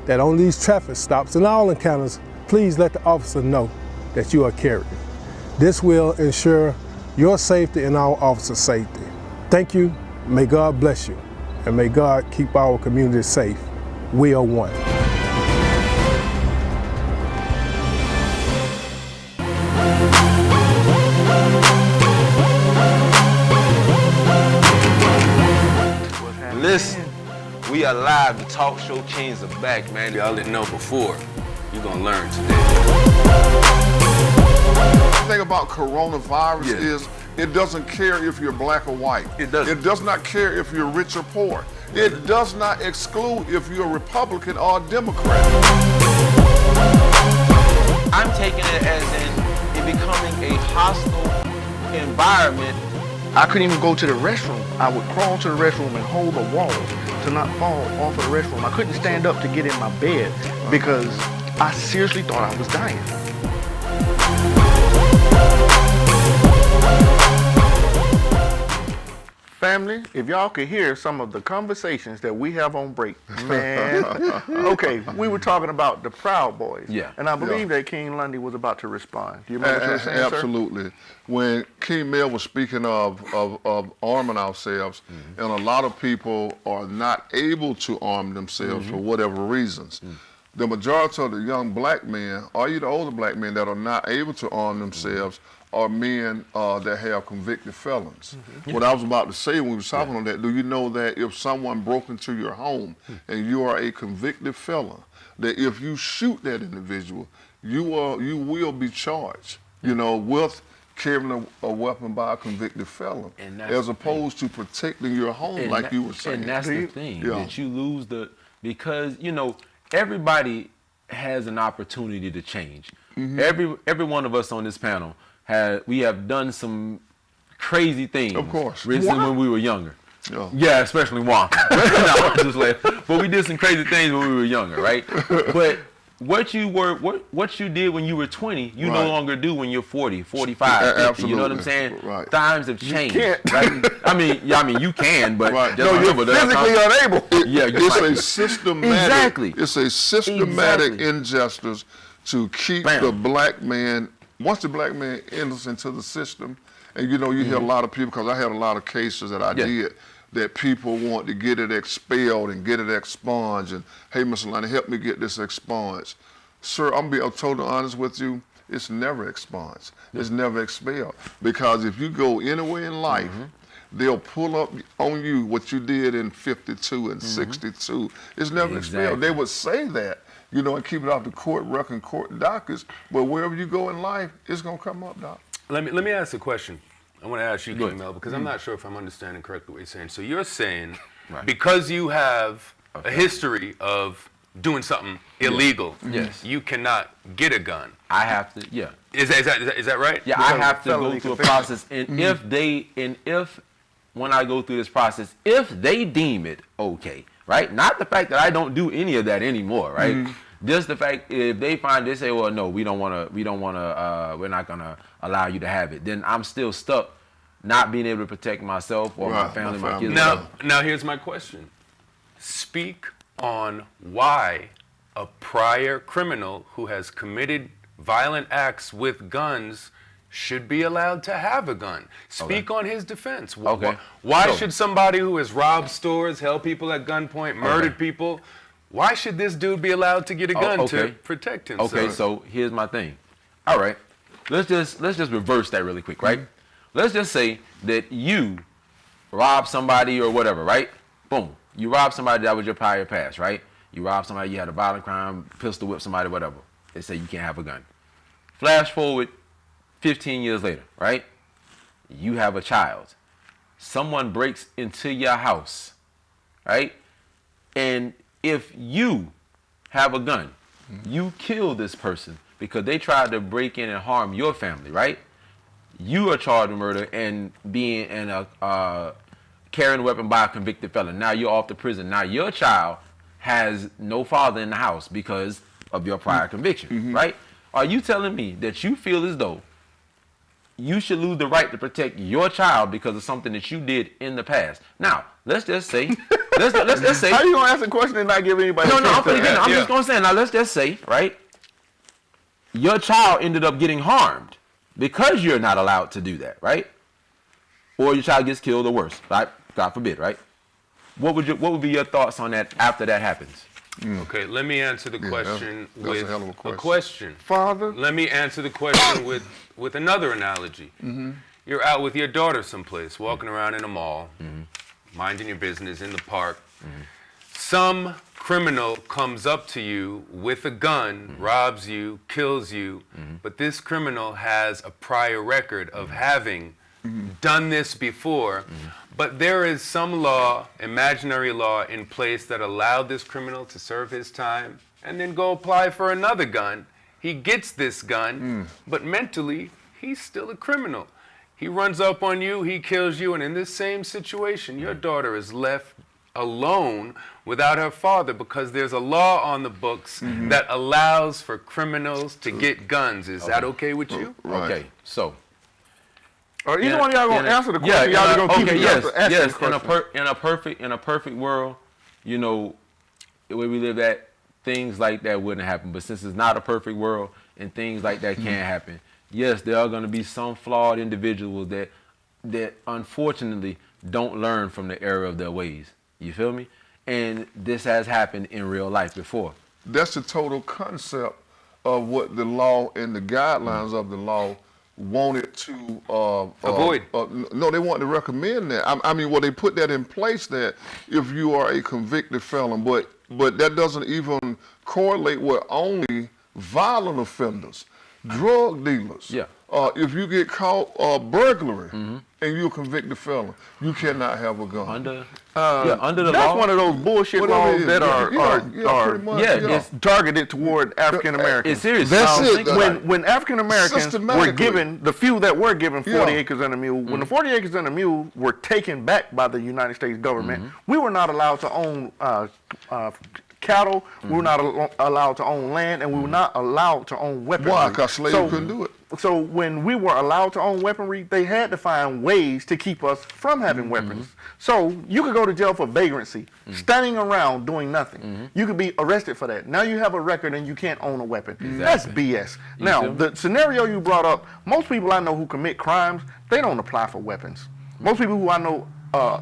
that on these traffic stops and all encounters, please let the officer know that you are carrying. This will ensure your safety and our officers' safety. Thank you, may God bless you, and may God keep our community safe. We are one. Listen, we are live. The Talk Show Kings are back, man. Y'all didn't know before. You're gonna learn today. The thing about coronavirus is it doesn't care if you're black or white. It doesn't. It does not care if you're rich or poor. It does not exclude if you're a Republican or a Democrat. I'm taking it as in it becoming a hostile environment. I couldn't even go to the restroom. I would crawl to the restroom and hold the wall to not fall off of the restroom. I couldn't stand up to get in my bed because I seriously thought I was dying. Family, if y'all could hear some of the conversations that we have on break, man. Okay, we were talking about the Proud Boys. Yeah. And I believe that King Lundy was about to respond. Do you remember what you were saying, sir? Absolutely. When King Mel was speaking of arming ourselves, and a lot of people are not able to arm themselves for whatever reasons. The majority of the young black men, or even the older black men that are not able to arm themselves, are men that have convicted felons. What I was about to say when we were talking on that, do you know that if someone broke into your home and you are a convicted felon, that if you shoot that individual, you will be charged, you know, with carrying a weapon by a convicted felon, as opposed to protecting your home, like you were saying. And that's the thing, that you lose because, you know, everybody has an opportunity to change. Every one of us on this panel, we have done some crazy things. Of course. Recently when we were younger. Yeah, especially Juan. But we did some crazy things when we were younger, right? But what you did when you were 20, you no longer do when you're 40, 45, 50. You know what I'm saying? Right. Times have changed. You can't. Right? I mean, you can, but no, you're physically unable. It's a systematic. It's a systematic injustice to keep the black man. Once the black man enters into the system, and you know, you hear a lot of people, because I had a lot of cases that I did, that people want to get it expelled and get it expunged, and hey, Mr. Lundy, help me get this expunged. Sir, I'm being totally honest with you, it's never expunged. It's never expelled. Because if you go anywhere in life, they'll pull up on you what you did in 52 and 62. It's never expelled. They would say that, you know, and keep it off the court record, court dockets, but wherever you go in life, it's gonna come up, Doc. Let me ask a question. I want to ask you, King Mel, because I'm not sure if I'm understanding correctly what you're saying. So you're saying because you have a history of doing something illegal, you cannot get a gun. I have to, Is that right? Yeah, I have to go through a process, and if when I go through this process, if they deem it okay, right? Not the fact that I don't do any of that anymore, right? Just the fact if they say, well, no, we're not gonna allow you to have it, then I'm still stuck not being able to protect myself or my family, my kids. Now here's my question. Speak on why a prior criminal who has committed violent acts with guns should be allowed to have a gun. Speak on his defense. Why should somebody who has robbed stores, held people at gunpoint, murdered people, why should this dude be allowed to get a gun to protect himself? Okay, so here's my thing. All right, let's just reverse that really quick, right? Let's just say that you robbed somebody or whatever, right? Boom, you robbed somebody, that was your prior past, right? You robbed somebody, you had a violent crime, pistol whipped somebody, whatever. They say you can't have a gun. Flash forward 15 years later, right? You have a child. Someone breaks into your house, right? And if you have a gun, you kill this person because they tried to break in and harm your family, right? You are charged with murder and being in a carrying a weapon by a convicted felon. Now you're off to prison. Now your child has no father in the house because of your prior conviction, right? Are you telling me that you feel as though you should lose the right to protect your child because of something that you did in the past? Now, let's just say, let's just say. How you gonna ask a question and not give anybody? No, I'm just gonna say. Now, let's just say, right? Your child ended up getting harmed because you're not allowed to do that, right? Or your child gets killed or worse, right? God forbid, right? What would be your thoughts on that after that happens? Okay, let me answer the question with a hell of a a question. Father? Let me answer the question with another analogy. You're out with your daughter someplace, walking around in a mall, minding your business in the park. Some criminal comes up to you with a gun, robs you, kills you, but this criminal has a prior record of having done this before. But there is some law, imaginary law, in place that allowed this criminal to serve his time and then go apply for another gun. He gets this gun, but mentally, he's still a criminal. He runs up on you, he kills you, and in this same situation, your daughter is left alone without her father because there's a law on the books that allows for criminals to get guns. Is that okay with you? Okay, so. Or either one of y'all gonna answer the question. Y'all gonna keep asking the question. In a perfect world, you know, the way we live at, things like that wouldn't happen. But since it's not a perfect world and things like that can't happen, yes, there are gonna be some flawed individuals that unfortunately don't learn from the error of their ways. You feel me? And this has happened in real life before. That's the total concept of what the law and the guidelines of the law wanted to avoid. No, they wanted to recommend that. I mean, well, they put that in place that if you are a convicted felon, but that doesn't even correlate with only violent offenders, drug dealers. Yeah. If you get caught burglary and you're a convicted felon, you cannot have a gun. Under the law. That's one of those bullshit laws that are targeted toward African Americans. It's serious. That's it. When African Americans were given, the few that were given 40 acres and a mule, when the 40 acres and a mule were taken back by the United States government, we were not allowed to own cattle, we were not allowed to own land, and we were not allowed to own weaponry. Why? Because slavery couldn't do it. So when we were allowed to own weaponry, they had to find ways to keep us from having weapons. So you could go to jail for vagrancy, standing around doing nothing. You could be arrested for that. Now you have a record and you can't own a weapon. That's BS. Now, the scenario you brought up, most people I know who commit crimes, they don't apply for weapons. Most people who I know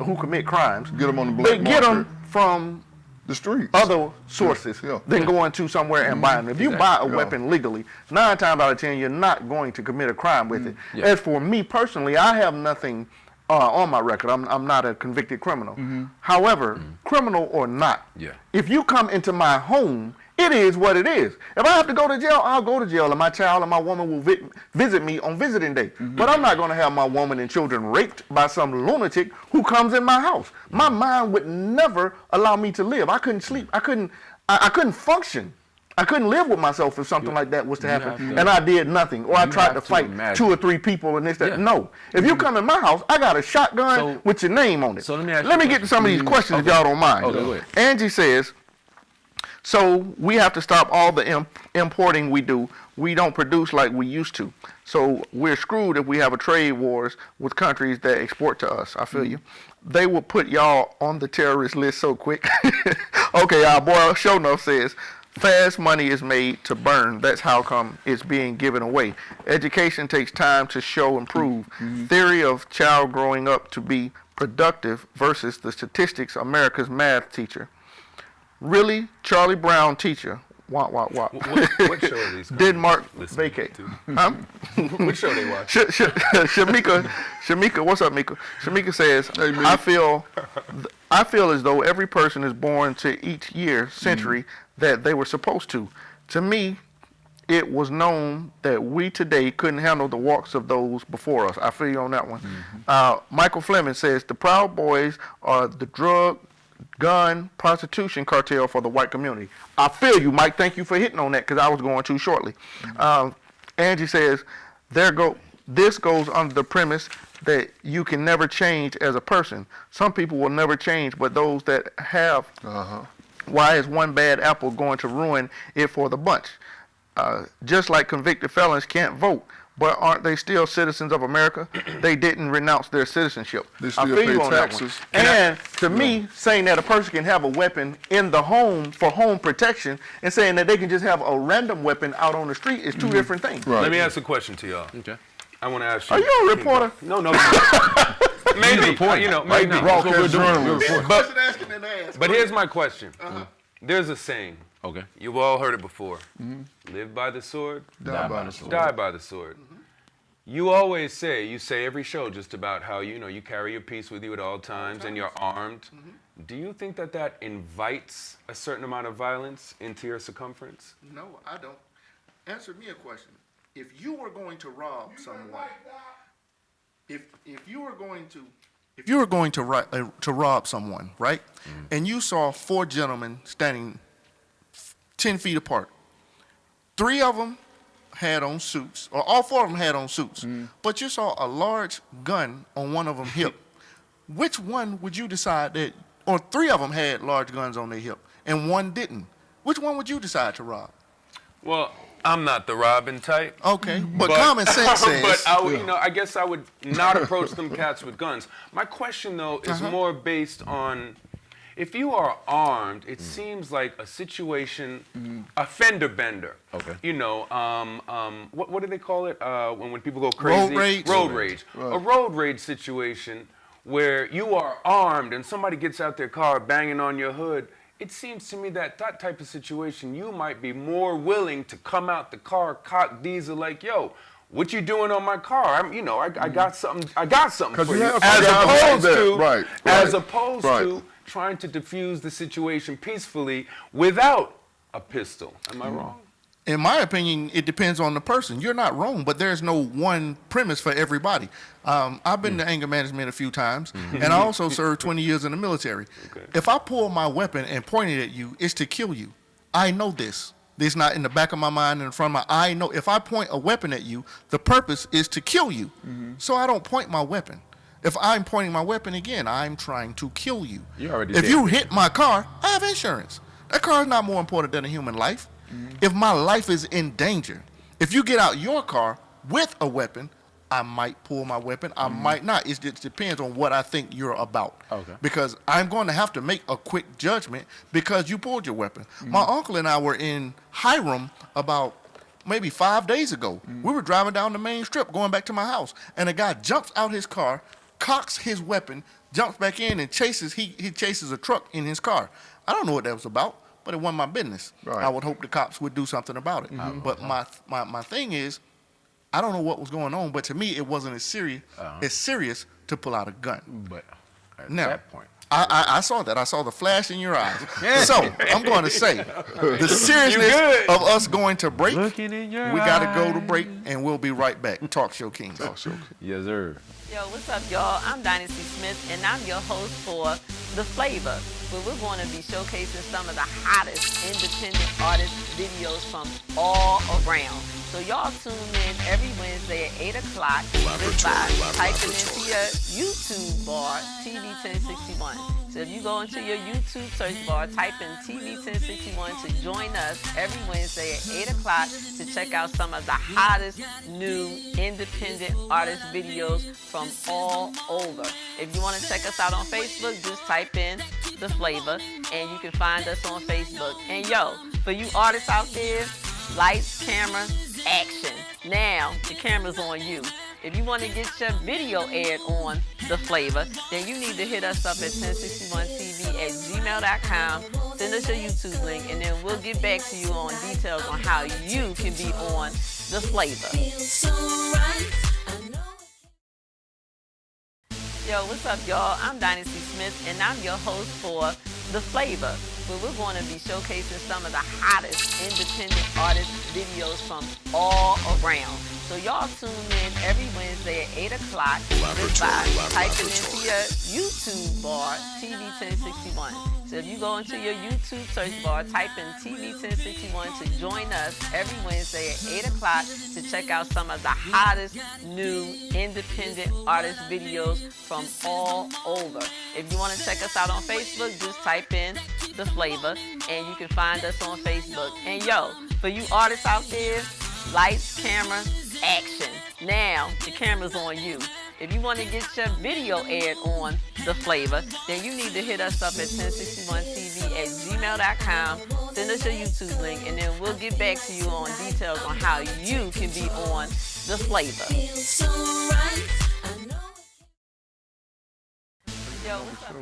who commit crimes, get them on the black market. They get them from the streets, other sources, than going to somewhere and buying them. If you buy a weapon legally, 9 times out of 10, you're not going to commit a crime with it. As for me personally, I have nothing on my record. I'm not a convicted criminal. However, criminal or not, if you come into my home, it is what it is. If I have to go to jail, I'll go to jail, and my child and my woman will visit me on visiting day. But I'm not going to have my woman and children raped by some lunatic who comes in my house. My mind would never allow me to live. I couldn't sleep. I couldn't function. I couldn't live with myself if something like that was to happen, and I did nothing, or I tried to fight 2 or 3 people and this, that. No. If you come in my house, I got a shotgun with your name on it. So let me get to some of these questions if y'all don't mind. Go ahead. Angie says, so we have to stop all the importing we do we don't produce like we used to. So we're screwed if we have a trade wars with countries that export to us. I feel you. They will put y'all on the terrorist list so quick. Okay, our boy Shownuff says, fast money is made to burn. That's how come it's being given away. Education takes time to show and prove. Theory of child growing up to be productive versus the statistics America's math teacher. Really, Charlie Brown teacher. What show are these? Denmark vacate. Huh? What show they watch? Shamika, what's up, Mika? Shamika says, I feel as though every person is born to each year, century that they were supposed to. To me, it was known that we today couldn't handle the walks of those before us. I feel you on that one. Michael Fleming says, the Proud Boys are the drug, gun, prostitution cartel for the white community. I feel you, Mike. Thank you for hitting on that because I was going to shortly. Angie says, this goes under the premise that you can never change as a person. Some people will never change, but those that have, why is one bad apple going to ruin it for the bunch? Just like convicted felons can't vote, but aren't they still citizens of America? They didn't renounce their citizenship. They still I feel pay you on taxes. that one. And to me, saying that a person can have a weapon in the home for home protection and saying that they can just have a random weapon out on the street is two different things. Right. Let me ask a question to y'all. Okay. I want to ask you. Are you a reporter? No. Maybe. Maybe. Broadcast journalist. But here's my question. There's a saying. Okay. You've all heard it before. Live by the sword. Die by the sword. Die by the sword. You always say, you say every show just about how, you carry your piece with you at all times and you're armed. Do you think that invites a certain amount of violence into your circumference? No, I don't. Answer me a question. If you were going to rob someone, if you were going to rob someone, right? And you saw four gentlemen standing 10 feet apart. 3 of them had on suits, or all 4 of them had on suits, but you saw a large gun on one of them hip. Which one would you decide that, or 3 of them had large guns on their hip and one didn't? Which one would you decide to rob? Well, I'm not the robbing type. Okay, but common sense says. But I guess I would not approach them cats with guns. My question though is more based on, if you are armed, it seems like a situation, a fender bender. Okay. What do they call it when people go crazy? Road rage. Right. A road rage situation where you are armed and somebody gets out their car banging on your hood. It seems to me that type of situation, you might be more willing to come out the car, cock diesel, like, yo, what you doing on my car? I got something for you. As opposed to trying to defuse the situation peacefully without a pistol. Am I wrong? In my opinion, it depends on the person. You're not wrong, but there's no one premise for everybody. I've been to anger management a few times, and I also served 20 years in the military. Okay. If I pull my weapon and point it at you, it's to kill you. I know this. It's not in the back of my mind and in front of my eye. I know if I point a weapon at you, the purpose is to kill you. So I don't point my weapon. If I'm pointing my weapon again, I'm trying to kill you. If you hit my car, I have insurance. That car is not more important than a human life. If my life is in danger, if you get out your car with a weapon, I might pull my weapon. I might not. It just depends on what I think you're about. Okay. Because I'm going to have to make a quick judgment because you pulled your weapon. My uncle and I were in Hiram about maybe 5 days ago. We were driving down the main strip going back to my house, and a guy jumps out his car, cocks his weapon, jumps back in, and chases a truck in his car. I don't know what that was about, but it wasn't my business. Right. I would hope the cops would do something about it. But my thing is, I don't know what was going on, but to me, it wasn't as serious to pull out a gun. But at now, that point, I saw that. I saw the flash in your eyes. So I'm going to say, the seriousness of us going to break, we got to go to break, and we'll be right back. Talk Show Kings. Talk Show Kings. Yes, sir. Yo, what's up, y'all? I'm Dynasty Smith, and I'm your host for The Flavor, where we're going to be showcasing some of the hottest independent artist videos from all around. So y'all tune in every Wednesday at 8 o'clock just by typing into your YouTube bar TV 1061. So if you go into your YouTube search bar, type in TV 1061 to join us every Wednesday at 8 o'clock to check out some of the hottest new independent artist videos from all over. If you want to check us out on Facebook, just type in The Flavor and you can find us on Facebook. And yo, for you artists out there, lights, camera, action. Now the camera's on you. If you want to get your video aired on The Flavor, then you need to hit us up at 1061tv@gmail.com. Send us your YouTube link, and then we'll get back to you on details on how you can be on The Flavor. Yo, what's up, y'all? I'm Dynasty Smith, and I'm your host for The Flavor, where we're going to be showcasing some of the hottest independent artist videos from all around. So y'all tune in every Wednesday at 8 o'clock just by typing into your YouTube bar, TV 1061. So if you go into your YouTube search bar, type in TV 1061 to join us every Wednesday at 8 o'clock to check out some of the hottest new independent artist videos from all over. If you want to check us out on Facebook, just type in The Flavor and you can find us on Facebook. And yo, for you artists out there, lights, camera, action. Now the camera's on you. If you want to get your video aired on The Flavor, then you need to hit us up at 1061tv@gmail.com. Send us your YouTube link, and then we'll get back to you on details on how you can be on The Flavor. Yo, what's up?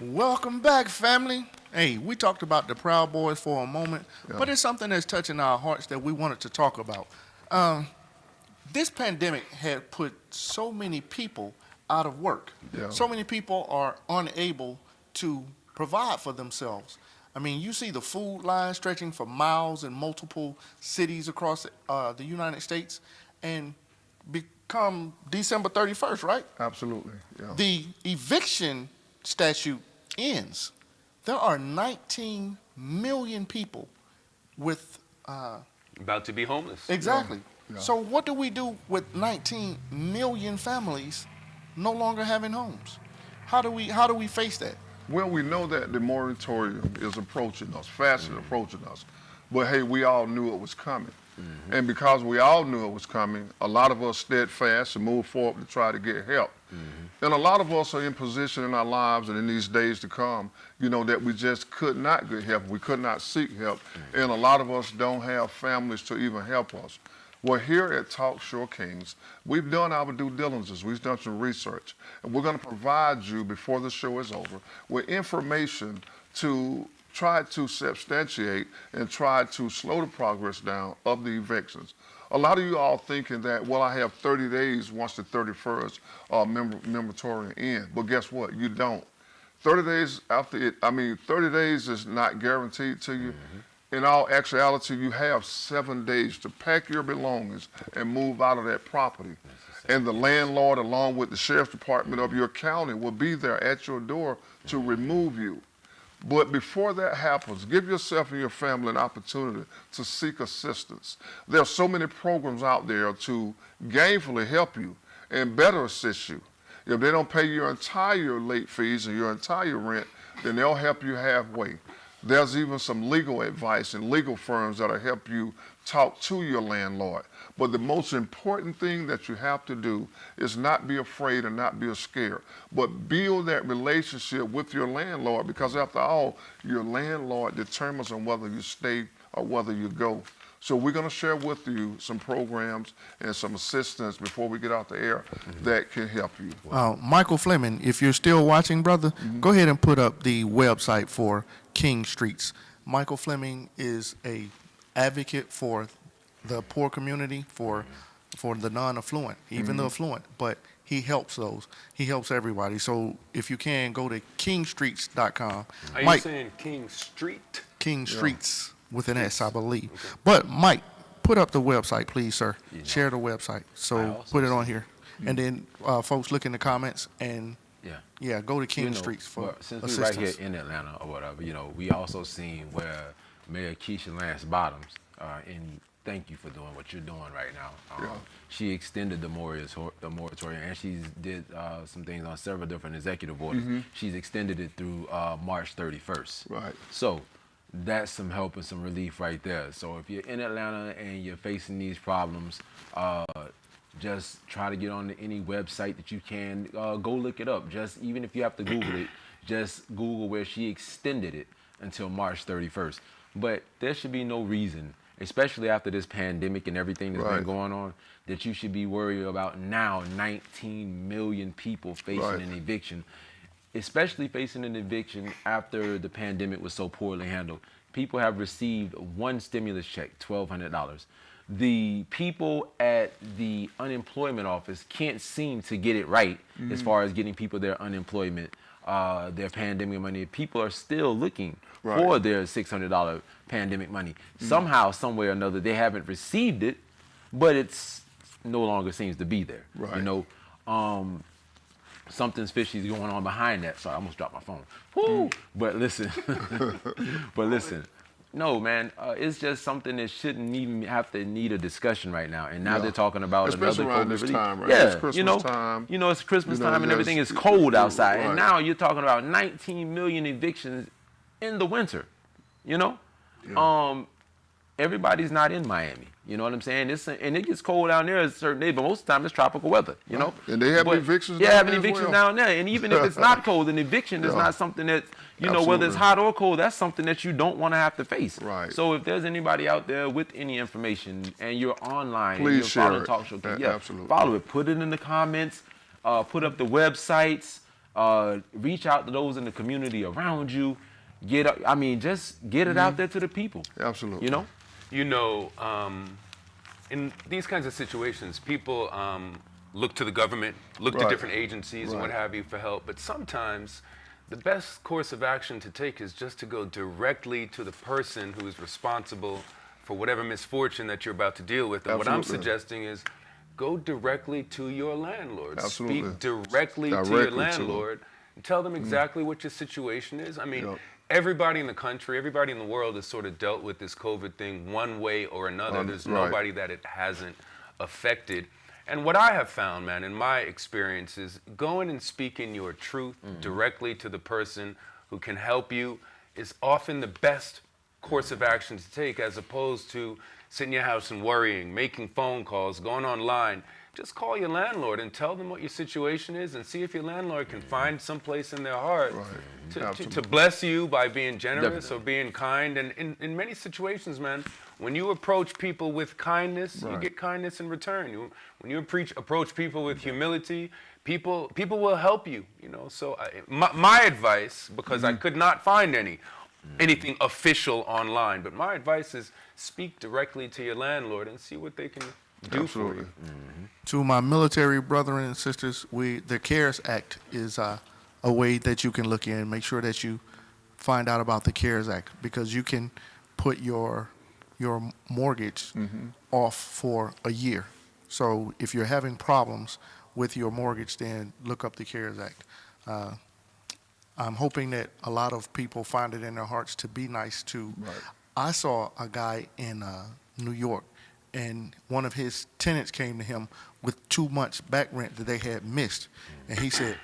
Welcome back, family. Hey, we talked about the Proud Boys for a moment, but it's something that's touching our hearts that we wanted to talk about. This pandemic had put so many people out of work. So many people are unable to provide for themselves. I mean, you see the food line stretching for miles in multiple cities across the United States, and become December 31st, right? Absolutely, yeah. The eviction statute ends. There are 19 million people with about to be homeless. Exactly. Yeah. So what do we do with 19 million families no longer having homes? How do we face that? Well, we know that the moratorium is approaching us, fast approaching us. But hey, we all knew it was coming. And because we all knew it was coming, a lot of us steadfast and moved forward to try to get help. And a lot of us are in position in our lives and in these days to come, you know, that we just could not get help. We could not seek help. And a lot of us don't have families to even help us. Well, here at Talk Show Kings, we've done our due diligence. We've done some research. And we're going to provide you, before the show is over, with information to try to substantiate and try to slow the progress down of the evictions. A lot of you all thinking that, well, I have 30 days once the 31st moratorium ends. But guess what? You don't. 30 days after it, 30 days is not guaranteed to you. In all actuality, you have 7 days to pack your belongings and move out of that property. And the landlord, along with the sheriff's department of your county, will be there at your door to remove you. But before that happens, give yourself and your family an opportunity to seek assistance. There are so many programs out there to gainfully help you and better assist you. If they don't pay your entire late fees and your entire rent, then they'll help you halfway. There's even some legal advice and legal firms that'll help you talk to your landlord. But the most important thing that you have to do is not be afraid and not be scared, but build that relationship with your landlord, because after all, your landlord determines on whether you stay or whether you go. So we're going to share with you some programs and some assistance before we get out the air that can help you. Michael Fleming, if you're still watching, brother, go ahead and put up the website for King Streets. Michael Fleming is a advocate for the poor community, for the non-affluent, even the affluent, but he helps those. He helps everybody. So if you can, go to kingstreets.com. Are Mike, you saying King Street? King Streets with an S, I believe. Okay. But Mike, put up the website, please, sir. Share the website. So put it on here. And then folks look in the comments and go to King Streets for since assistance. we're right here in Atlanta or whatever, we also seen where Mayor Keisha Lance Bottoms in thank you for doing what you're doing right now. She extended the moratorium, and she's did some things on several different executive orders. She's extended it through March 31st. Right. So that's some help and some relief right there. So if you're in Atlanta and you're facing these problems, just try to get on any website that you can. Go look it up. Just even if you have to Google it, just Google where she extended it until March 31st. But there should be no reason, especially after this pandemic and everything that's been going on, that you should be worried about now 19 million people facing an eviction, especially facing an eviction after the pandemic was so poorly handled. People have received one stimulus check, $1,200. The people at the unemployment office can't seem to get it right as far as getting people their unemployment, their pandemic money. People are still looking for their $600 pandemic money. Somehow, somewhere or another, they haven't received it, but it's no longer seems to be there. You know, something's fishy is going on behind that. Sorry, I almost dropped my phone. Woo! But listen, no, man, it's just something that shouldn't even have to need a discussion right now. And now they're talking about especially another around COVID this relief. time, right? Yeah, It's Christmas time. You know, it's Christmas You know, time and everything is cold outside. And now you're talking about 19 million evictions in the winter. You know, everybody's not in Miami. You know what I'm saying? And it gets cold down there a certain day, but most of the time it's tropical weather, you know? And they have evictions down there. Yeah, having as evictions well. down there. And even if it's not cold, an eviction is not something that, you know, whether it's hot or cold, that's something that you don't want to have to face. Right. So if there's anybody out there with any information and you're online Please and you're share following it. Talk Show, Absolutely. follow it. Put it in the comments. Put up the websites. Reach out to those in the community around you. Just get it out there to the people. Absolutely. You know? You know, in these kinds of situations, people look to the government, look to different agencies and what have you for help. But sometimes the best course of action to take is just to go directly to the person who is responsible for whatever misfortune that you're about to deal with. And what I'm suggesting is go directly to your landlord. Speak directly to your landlord and tell them exactly what your situation is. I mean, everybody in the country, everybody in the world has sort of dealt with this COVID thing one way or another. There's nobody that it hasn't affected. And what I have found, man, in my experience is going and speaking your truth directly to the person who can help you is often the best course of action to take, as opposed to sitting in your house and worrying, making phone calls, going online. Just call your landlord and tell them what your situation is and see if your landlord can find some place in their heart to bless you by being generous or being kind. And in many situations, man, when you approach people with kindness, you get kindness in return. When you approach people with humility, people will help you, you know. So my advice, because I could not find anything official online, but my advice is speak directly to your landlord and see what they can do for you. To my military brethren and sisters, the CARES Act is a way that you can look in. Make sure that you find out about the CARES Act, because you can put your mortgage off for a year. So if you're having problems with your mortgage, then look up the CARES Act. I'm hoping that a lot of people find it in their hearts to be nice too. I saw a guy in New York, and one of his tenants came to him with 2 months back rent that they had missed. And he said,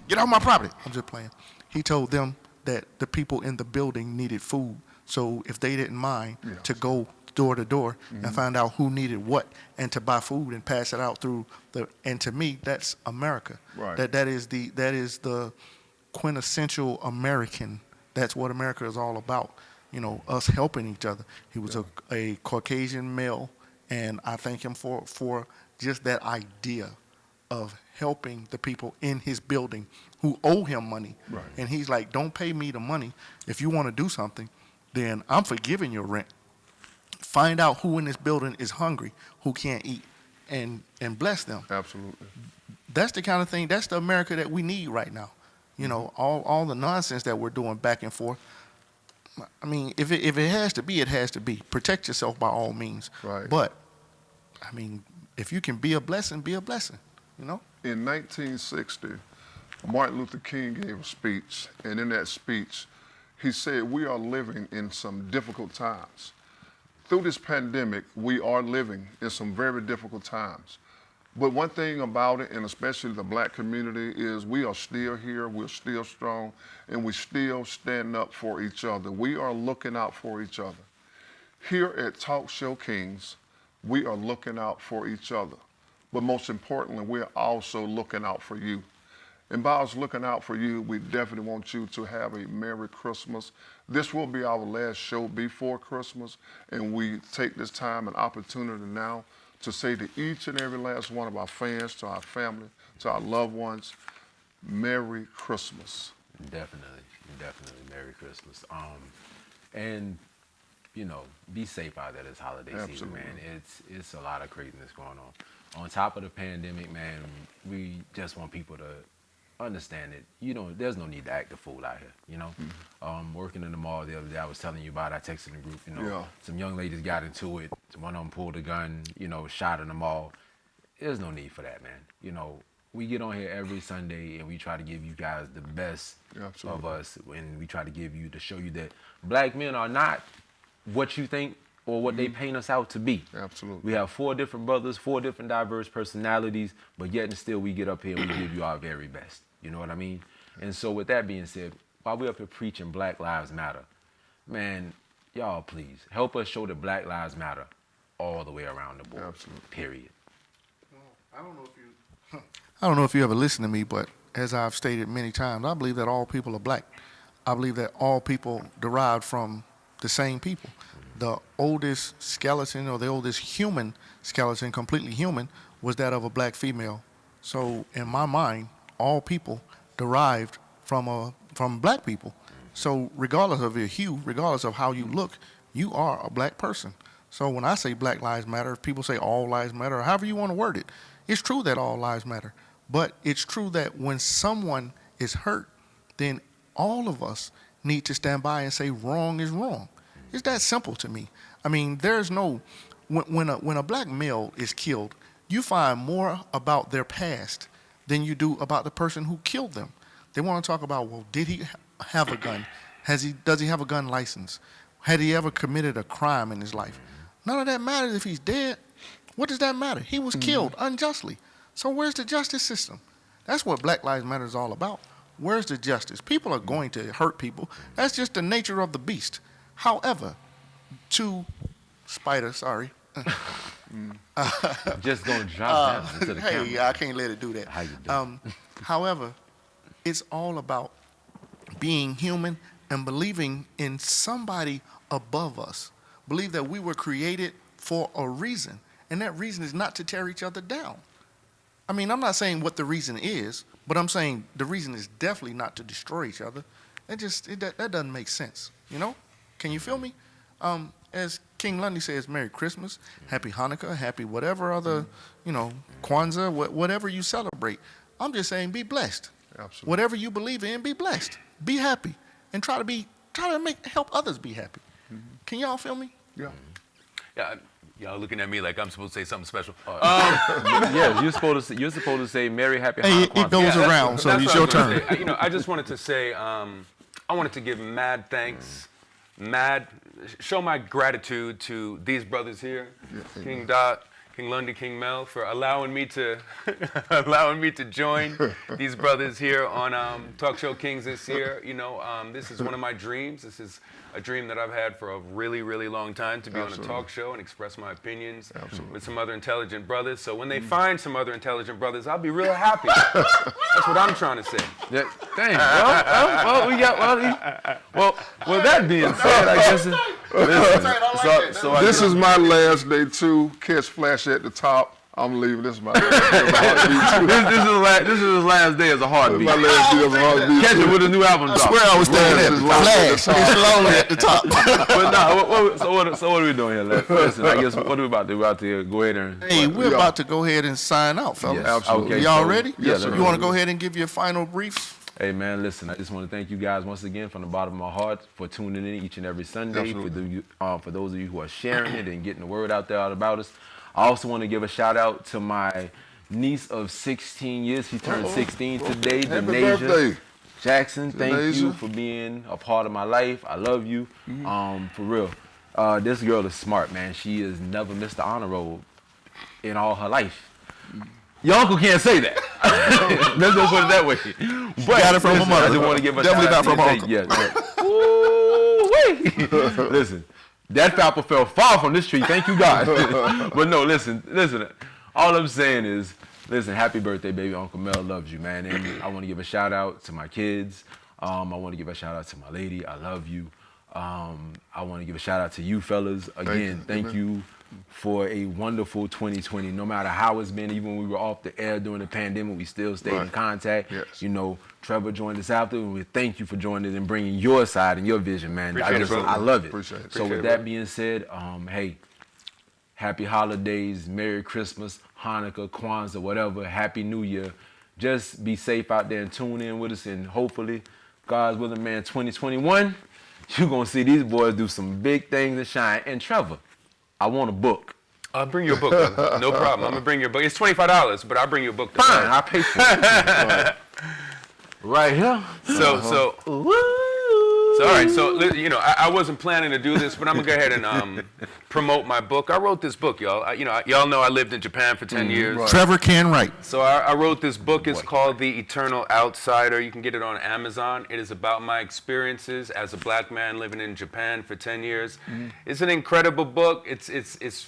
"Get off my property." I'm just playing. He told them that the people in the building needed food. So if they didn't mind to go door to door and find out who needed what and to buy food and pass it out through and to me, that's America. That is the quintessential American. That's what America is all about. You know, us helping each other. He was a Caucasian male, and I thank him for just that idea of helping the people in his building who owe him money. And he's like, don't pay me the money. If you want to do something, then I'm forgiving your rent. Find out who in this building is hungry, who can't eat, and bless them. Absolutely. That's the kind of thing, that's the America that we need right now. You know, all the nonsense that we're doing back and forth. I mean, if it has to be, it has to be. Protect yourself by all means. But, I mean, if you can be a blessing, you know? In 1960, Martin Luther King gave a speech, and in that speech, he said, we are living in some difficult times. through this pandemic, we are living in some very difficult times. But one thing about it, and especially the black community, is we are still here, we're still strong, and we still stand up for each other. We are looking out for each other. Here at Talk Show Kings, we are looking out for each other. But most importantly, we're also looking out for you. And by us looking out for you, we definitely want you to have a Merry Christmas. This will be our last show before Christmas, and we take this time and opportunity now to say to each and every last one of our fans, to our family, to our loved ones, Merry Christmas. Definitely Merry Christmas. And you know, be safe out there this holiday season, man. It's a lot of craziness going on. On top of the pandemic, man, we just want people to understand it. You know, there's no need to act a fool out here, you know? Working in the mall the other day, I was telling you about, I texted the group, you know, some young ladies got into it. One of them pulled a gun, you know, shot in the mall. There's no need for that, man. You know, we get on here every Sunday and we try to give you guys the best of us, and we try to show you that black men are not what you think or what they paint us out to be. Absolutely. We have 4 different brothers, 4 different diverse personalities, but yet and still we get up here and we give you our very best. You know what I mean? And so with that being said, while we're up here preaching Black Lives Matter, man, y'all please help us show that Black Lives Matter all the way around the board. Absolutely. Period. Well, I don't know if you ever listen to me, but as I've stated many times, I believe that all people are black. I believe that all people derived from the same people. The oldest skeleton, or the oldest human skeleton, completely human, was that of a black female. So in my mind, all people derived from black people. So regardless of your hue, regardless of how you look, you are a black person. So when I say Black Lives Matter, if people say all lives matter, or however you want to word it, it's true that all lives matter. But it's true that when someone is hurt, then all of us need to stand by and say wrong is wrong. It's that simple to me. I mean, there's no, when a black male is killed, you find more about their past than you do about the person who killed them. They want to talk about, well, did he have a gun? Does he have a gun license? Had he ever committed a crime in his life? None of that matters if he's dead. What does that matter? He was killed unjustly. So where's the justice system? That's what Black Lives Matter is all about. Where's the justice? People are going to hurt people. That's just the nature of the beast. However, Spider, sorry. Just gonna drop down into the camera. Hey, I can't let it do that. How you doing? However, it's all about being human and believing in somebody above us. Believe that we were created for a reason, and that reason is not to tear each other down. I mean, I'm not saying what the reason is, but I'm saying the reason is definitely not to destroy each other. That doesn't make sense, you know? Can you feel me? As King Lundy says, Merry Christmas, Happy Hanukkah, Happy whatever other, you know, Kwanzaa, whatever you celebrate. I'm just saying, be blessed. Absolutely. Whatever you believe in, be blessed. Be happy, and try to help others be happy. Can y'all feel me? Yeah. Yeah, y'all looking at me like I'm supposed to say something special. Yeah, you're supposed to say Merry Happy Hanukkah. Hey, it goes around, so it's your turn. You know, I just wanted to say, I wanted to give mad thanks, show my gratitude to these brothers here, King Dot, King Lundy, King Mel, for allowing me to join these brothers here on Talk Show Kings this year. You know, this is one of my dreams. This is a dream that I've had for a really, really long time, to be on a talk show and express my opinions with some other intelligent brothers. So when they find some other intelligent brothers, I'll be real happy. That's what I'm trying to say. Yeah, thanks. Well, that being said, I guess. This is my last day too. Catch Flash at the top. I'm leaving. This is my last day. This is his last day as a heartbeat. My last day as a heartbeat. Catch it with a new album drop. I swear I was standing at the Flash. It's lonely at the top. But no, so what are we doing here? Listen, I guess what are we about to do? We're about to go ahead and. Hey, we're about to go ahead and sign out, fellas. Yes, absolutely. Okay, y'all ready? Yes, sir. You want to go ahead and give your final briefs? Hey man, listen, I just want to thank you guys once again from the bottom of my heart for tuning in each and every Sunday. For those of you who are sharing it and getting the word out there about us. I also want to give a shout out to my niece of 16 years. She turned 16 today, Denasia Jackson. Thank you for being a part of my life. I love you. For real. This girl is smart, man. She has never missed the honor roll in all her life. Your uncle can't say that. Let's just put it that way. But got it from her mother. I just want to give a Definitely shout out not to from you. her uncle. Yeah. Ooh-wee. Listen, that apple fell far from this tree. Thank you, God. But no, listen. All I'm saying is, listen, happy birthday, baby. Uncle Mel loves you, man. And I want to give a shout out to my kids. I want to give a shout out to my lady. I love you. I want to give a shout out to you fellas. Again, thank you for a wonderful 2020. No matter how it's been, even when we were off the air during the pandemic, we still stayed in contact. Yes. You know, Trevor joined us after, and we thank you for joining and bringing your side and your vision, man. I love it. Appreciate it. So with that being said, hey, happy holidays, Merry Christmas, Hanukkah, Kwanzaa, whatever, Happy New Year. Just be safe out there and tune in with us, and hopefully, God's willing, man, 2021, you're going to see these boys do some big things and shine. And Trevor, I want a book. I'll bring you a book. Brother. No problem. I'm going to bring you a book. It's $25, but I'll bring you a book. Fine, I'll pay for it. Right here. So, all right. So, you know, I wasn't planning to do this, but I'm going to go ahead and promote my book. I wrote this book, y'all. Y'all know I lived in Japan for 10 years. Right. Trevor can write. So I wrote this book. It's called The Eternal Outsider. You can get it on Amazon. It is about my experiences as a black man living in Japan for 10 years. It's an incredible book. It's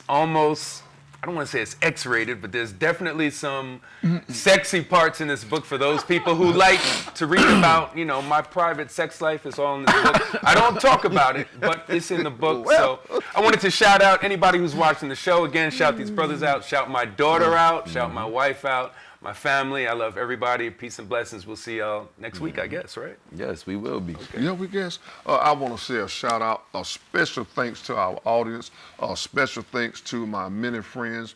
almost, I don't want to say it's X-rated, but there's definitely some sexy parts in this book for those people who like to read about, you know, my private sex life. Is all in this book. I don't talk about it, but it's in the book. So I wanted to shout out anybody who's watching the show. Again, shout these brothers out, shout my daughter out, shout my wife out, my family. I love everybody. Peace and blessings. We'll see y'all next week, I guess, right? Yes, we will be. Okay. Yeah, we guess. I want to say a shout out, a special thanks to our audience, a special thanks to my many friends,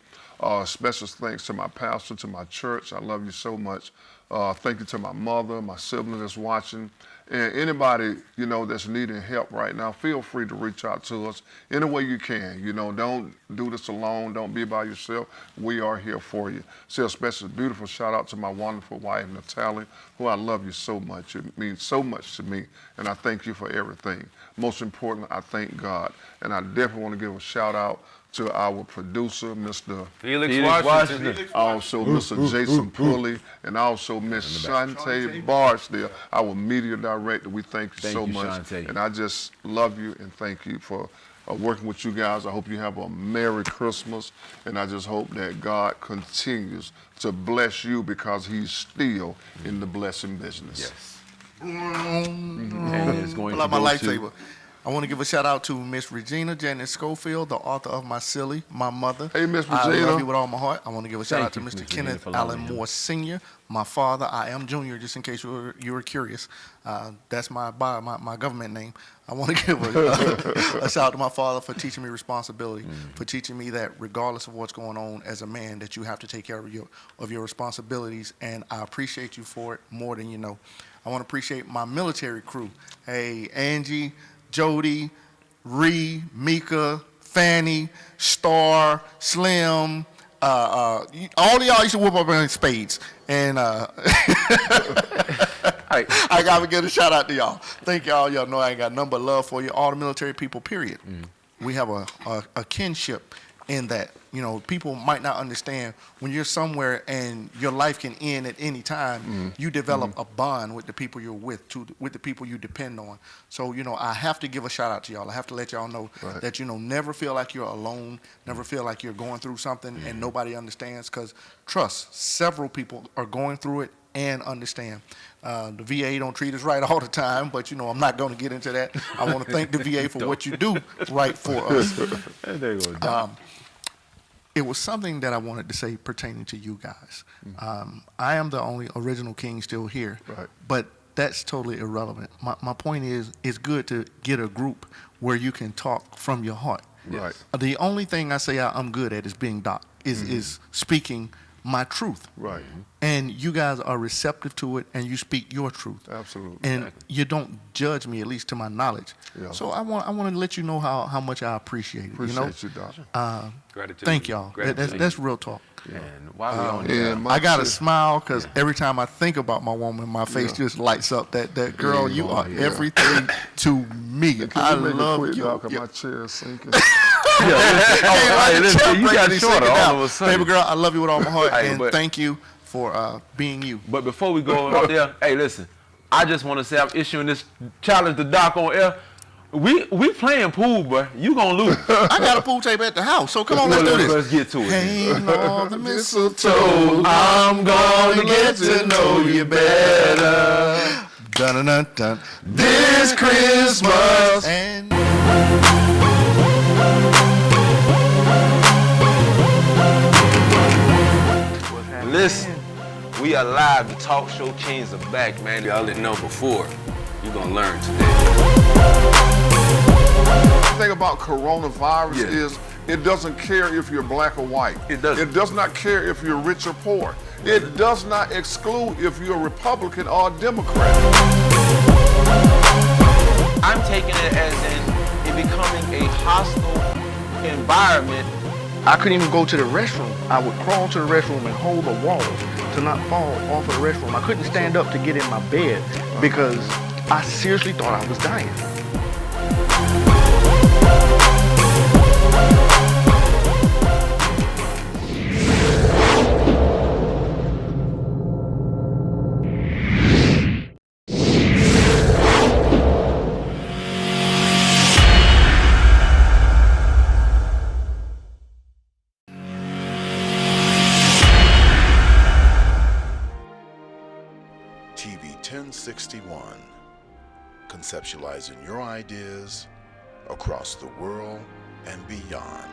special thanks to my pastor, to my church. I love you so much. Thank you to my mother, my sibling that's watching, and anybody, you know, that's needing help right now. Feel free to reach out to us any way you can. You know, don't do this alone. Don't be by yourself. We are here for you. Say a special, beautiful shout out to my wonderful wife, Natalie, who I love you so much. It means so much to me, and I thank you for everything. Most importantly, I thank God, and I definitely want to give a shout out to our producer, Mr. Felix Washington. Also, Mr. Jason Pulley, and also Miss Shantae Barksdale, our media director. We thank you so much. Shantae. And I just love you and thank you for working with you guys. I hope you have a Merry Christmas, and I just hope that God continues to bless you because he's still in the blessing business. Yes. And it's going pull out to my go to- lightsaber. I want to give a shout out to Miss Regina Janet Schofield, the author of My Silly, my mother. Hey, Miss I Regina. love you with all my heart. I want to give a shout Thank out to you, Mr. Miss Regina, Kenneth for allowing Allen me. Moore Sr., my father. I am Junior, just in case you were curious. That's my government name. I want to give a shout out to my father for teaching me responsibility, for teaching me that regardless of what's going on as a man, that you have to take care of your responsibilities, and I appreciate you for it more than you know. I want to appreciate my military crew. Hey, Angie, Jody, Ree, Mika, Fanny, Star, Slim, all of y'all used to whoop up in spades. And I got to give a shout out to y'all. Thank y'all. Y'all know I ain't got nothing but love for you, all the military people, period. We have a kinship in that. You know, people might not understand when you're somewhere and your life can end at any time, you develop a bond with the people you're with the people you depend on. So, you know, I have to give a shout out to y'all. I have to let y'all know that, you know, never feel like you're alone, never feel like you're going through something and nobody understands, because trust, several people are going through it and understand. The VA don't treat us right all the time, but, you know, I'm not going to get into that. I want to thank the VA for what you do right for us. It was something that I wanted to say pertaining to you guys. I am the only original king still here, but that's totally irrelevant. My point is, it's good to get a group where you can talk from your heart. Right. The only thing I say I'm good at is being Doc, is speaking my truth. Right. And you guys are receptive to it, and you speak your truth. Absolutely. And you don't judge me, at least to my knowledge. Yeah. So I want to let you know how much I appreciate it. Appreciate you, Doc. Gratitude. Thank y'all. That's real talk. And while we on there, I got to smile because every time I think about my woman, my face just lights up. That girl, you are everything to me. I love you. Doc, my chair is sinking. Listen, you got shorter all of a sudden. Baby girl, I love you with all my heart, Hey, and but- thank you for being you. But before we go out there, hey, listen, I just want to say I'm issuing this challenge to Doc on air. We playing pool, bro. You gonna lose. I got a pool table at the house, so come on, let's do this. Let's get to it. Hang on the mistletoe, I'm gonna get to know you better. Dun dun dun. This Christmas and. Listen, we are live. The Talk Show Kings are back, man. Y'all didn't know before. You're going to learn today. The thing about coronavirus is it doesn't care if you're black or white. It doesn't. It does not care if you're rich or poor. It does not exclude if you're a Republican or a Democrat. I'm taking it as in it becoming a hostile environment. I couldn't even go to the restroom. I would crawl to the restroom and hold the walls to not fall off of the restroom. I couldn't stand up to get in my bed because I seriously thought I was dying. TV 1061, conceptualizing your ideas across the world and beyond.